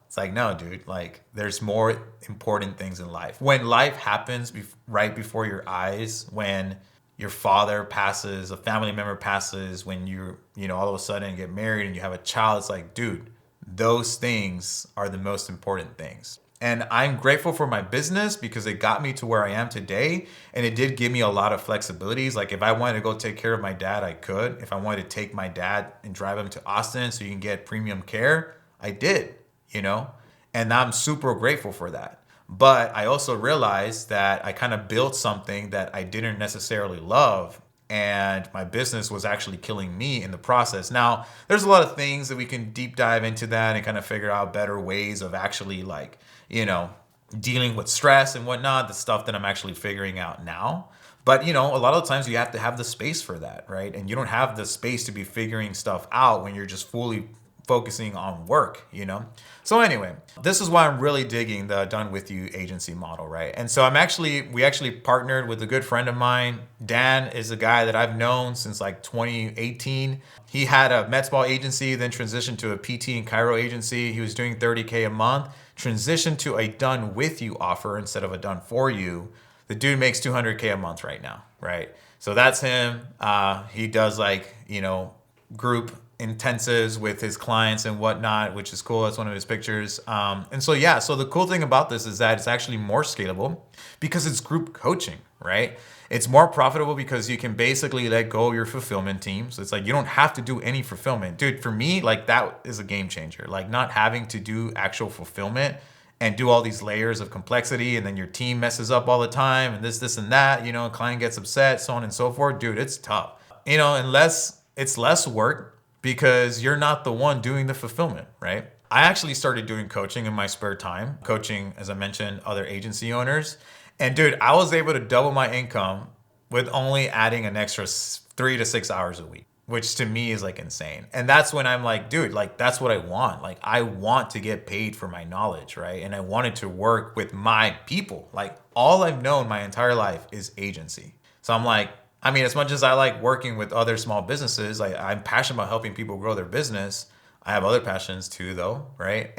it's like, no, dude, like there's more important things in life. When life happens right before your eyes, when your father passes, a family member passes, when all of a sudden get married and you have a child, it's like, dude, those things are the most important things. And I'm grateful for my business because it got me to where I am today. And it did give me a lot of flexibilities. Like if I wanted to go take care of my dad, I could. If I wanted to take my dad and drive him to Austin so you can get premium care, I did, and I'm super grateful for that. But I also realized that I kind of built something that I didn't necessarily love. And my business was actually killing me in the process. Now, there's a lot of things that we can deep dive into that and kind of figure out better ways of actually like, dealing with stress and whatnot, the stuff that I'm actually figuring out now. But, a lot of the times you have to have the space for that, right? And you don't have the space to be figuring stuff out when you're just fully focusing on work. So anyway, this is why I'm really digging the Done With You agency model, right? And so we actually partnered with a good friend of mine. Dan is a guy that I've known since like 2018. He had a med spa agency, then transitioned to a PT and Chiro agency. He was doing 30K a month, transitioned to a Done With You offer instead of a Done For You. The dude makes 200K a month right now, right? So that's him. He does like, group intensives with his clients and whatnot, which is cool. That's one of his pictures. And so, yeah, so the cool thing about this is that it's actually more scalable because it's group coaching, right? It's more profitable because you can basically let go of your fulfillment team. So it's like, you don't have to do any fulfillment. Dude, for me, like that is a game changer. Like not having to do actual fulfillment and do all these layers of complexity, and then your team messes up all the time and this and that, client gets upset, so on and so forth. Dude, it's tough. Unless it's less work, because you're not the one doing the fulfillment, right? I actually started doing coaching in my spare time, coaching, as I mentioned, other agency owners. And dude, I was able to double my income with only adding an extra 3 to 6 hours a week, which to me is like insane. And that's when I'm like, dude, like that's what I want. Like I want to get paid for my knowledge, right? And I wanted to work with my people. Like all I've known my entire life is agency. So I'm like, as much as I like working with other small businesses, I'm passionate about helping people grow their business. I have other passions too, though, right?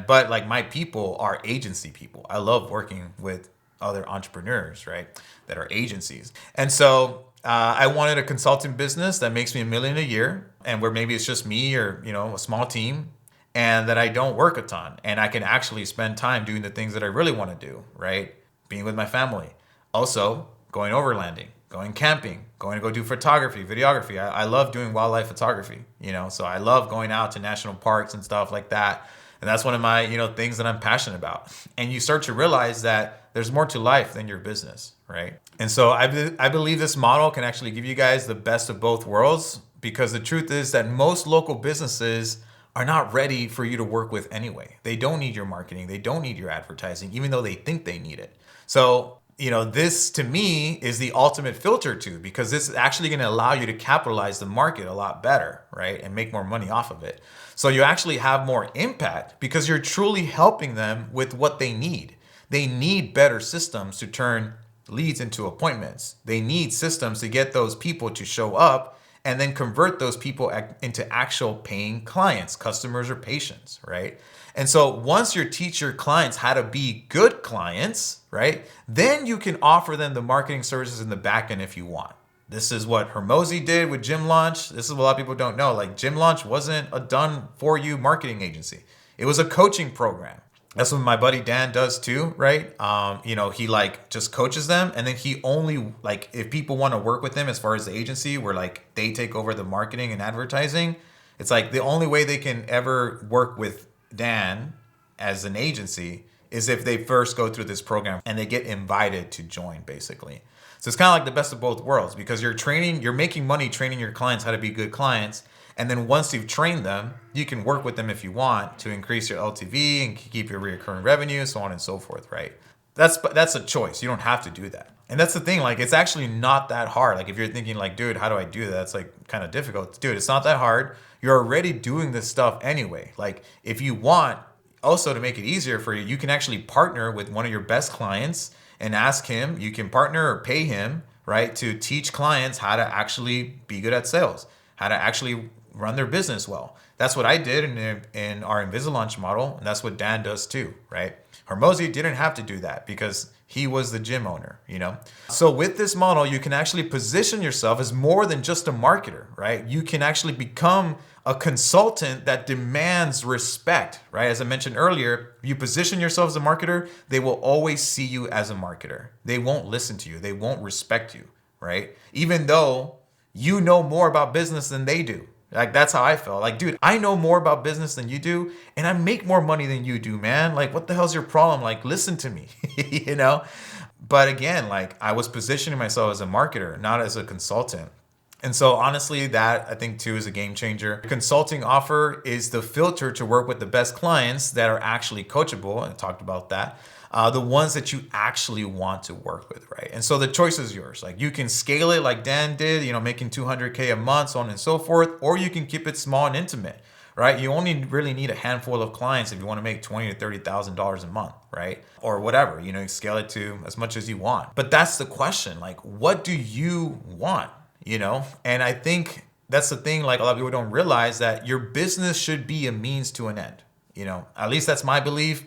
But like my people are agency people. I love working with other entrepreneurs, right, that are agencies. And so I wanted a consulting business that makes me $1 million a year, and where maybe it's just me or a small team, and that I don't work a ton, and I can actually spend time doing the things that I really want to do, right? Being with my family, also going overlanding, going camping, going to go do photography, videography. I love doing wildlife photography, so I love going out to national parks and stuff like that. And that's one of my, things that I'm passionate about. And you start to realize that there's more to life than your business, right? And so I believe this model can actually give you guys the best of both worlds, because the truth is that most local businesses are not ready for you to work with anyway. They don't need your marketing. They don't need your advertising, even though they think they need it. So this to me is the ultimate filter too, because this is actually going to allow you to capitalize the market a lot better, right? And make more money off of it. So you actually have more impact because you're truly helping them with what they need. They need better systems to turn leads into appointments. They need systems to get those people to show up and then convert those people into actual paying clients, customers, or patients, right? And so once you teach your clients how to be good clients, right, then you can offer them the marketing services in the back end if you want. This is what Hormozy did with Gym Launch. This is what a lot of people don't know. Like, Gym Launch wasn't a done for you marketing agency. It was a coaching program. That's what my buddy Dan does too, right? He like just coaches them, and then he only, like, if people want to work with him as far as the agency where like they take over the marketing and advertising, it's like the only way they can ever work with Dan as an agency is if they first go through this program and they get invited to join, basically. So it's kind of like the best of both worlds, because you're making money training your clients how to be good clients. And then once you've trained them, you can work with them if you want to increase your LTV and keep your recurring revenue, so on and so forth, right? That's a choice. You don't have to do that. And that's the thing, like, it's actually not that hard. Like, if you're thinking like, dude, how do I do that? That's like kind of difficult. Dude, it's not that hard. You're already doing this stuff anyway. Like, if you want also to make it easier for you, you can actually partner with one of your best clients and ask him, you can partner or pay him, right, to teach clients how to actually be good at sales, how to actually run their business well. That's what I did in our Invisa launch model, and that's what Dan does too, right? Hormozy didn't have to do that because he was the gym owner, you know? So with this model, you can actually position yourself as more than just a marketer, right? You can actually become a consultant that demands respect, right? As I mentioned earlier, you position yourself as a marketer, they will always see you as a marketer. They won't listen to you. They won't respect you, right? Even though you know more about business than they do. Like, that's how I felt. Like, dude, I know more about business than you do, and I make more money than you do, man. Like, what the hell's your problem? Like, listen to me, you know? But again, like, I was positioning myself as a marketer, not as a consultant. And so honestly, that I think too is a game changer. Consulting offer is the filter to work with the best clients that are actually coachable. I talked about that. The ones that you actually want to work with, right? And so the choice is yours. Like, you can scale it like Dan did, making 200K a month, so on and so forth, or you can keep it small and intimate, right? You only really need a handful of clients if you want to make $20,000 to $30,000 a month, right? Or whatever, you scale it to as much as you want. But that's the question. Like, what do you want? And I think that's the thing. Like, a lot of people don't realize that your business should be a means to an end. At least that's my belief.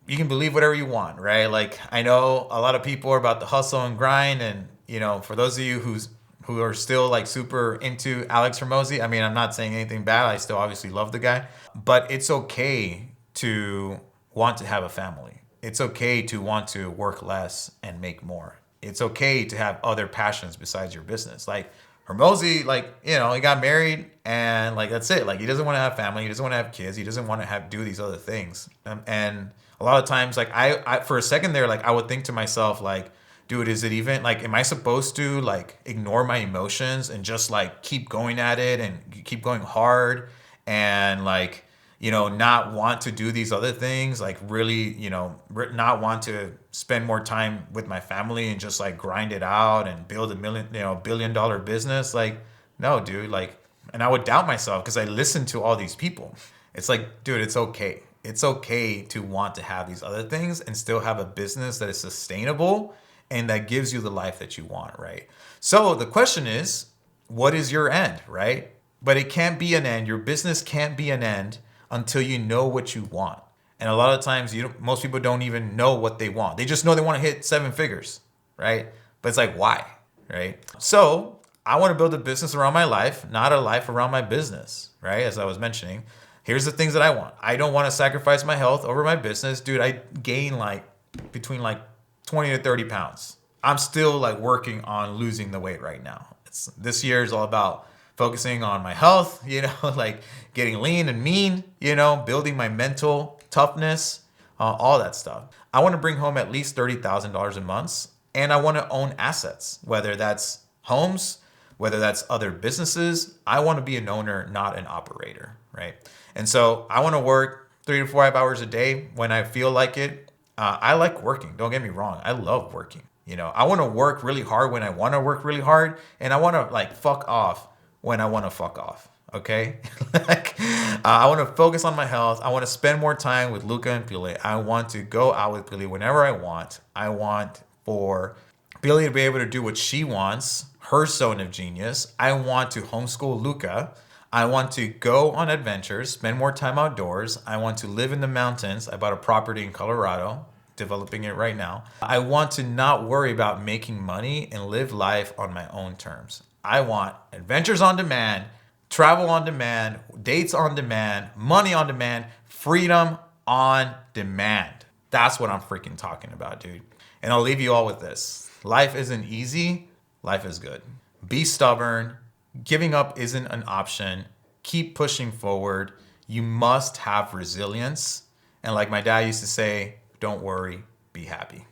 You can believe whatever you want, right? Like, I know a lot of people are about the hustle and grind, and for those of you who are still like super into Alex Hormozy, I mean, I'm not saying anything bad. I still obviously love the guy, but it's okay to want to have a family. It's okay to want to work less and make more. It's okay to have other passions besides your business. Like Hormozy, he got married and like, that's it. Like, he doesn't want to have family. He doesn't want to have kids. He doesn't want to do these other things. And a lot of times, like, I for a second there, like, I would think to myself, like, dude, is it even like, am I supposed to like ignore my emotions and just like keep going at it and keep going hard and like, not want to do these other things, like really, not want to spend more time with my family and just like grind it out and build a billion-dollar business? Like, no, dude, like, and I would doubt myself because I listened to all these people. It's like, dude, it's okay. It's okay to want to have these other things and still have a business that is sustainable and that gives you the life that you want, right? So the question is, what is your end, right? But it can't be an end. Your business can't be an end until you know what you want. And a lot of times, most people don't even know what they want. They just know they want to hit 7 figures, right? But it's like, why, right? So I want to build a business around my life, not a life around my business, right? As I was mentioning, here's the things that I want. I don't want to sacrifice my health over my business. Dude, I gain like between like 20 to 30 pounds. I'm still like working on losing the weight right now. This year is all about focusing on my health, like getting lean and mean, building my mental toughness, all that stuff. I want to bring home at least $30,000 a month, and I want to own assets, whether that's homes, whether that's other businesses. I want to be an owner, not an operator, right? And so I want to work 3 to 5 hours a day when I feel like it. I like working. Don't get me wrong. I love working. I want to work really hard when I want to work really hard, and I want to like fuck off when I want to fuck off. Okay. I want to focus on my health. I want to spend more time with Luca and Pile. I want to go out with Pile whenever I want. I want for ability to be able to do what she wants, her zone of genius. I want to homeschool Luca. I want to go on adventures, spend more time outdoors. I want to live in the mountains. I bought a property in Colorado, developing it right now. I want to not worry about making money and live life on my own terms. I want adventures on demand, travel on demand, dates on demand, money on demand, freedom on demand. That's what I'm freaking talking about, dude. And I'll leave you all with this. Life isn't easy. Life is good. Be stubborn. Giving up isn't an option. Keep pushing forward. You must have resilience. And like my dad used to say, don't worry, be happy.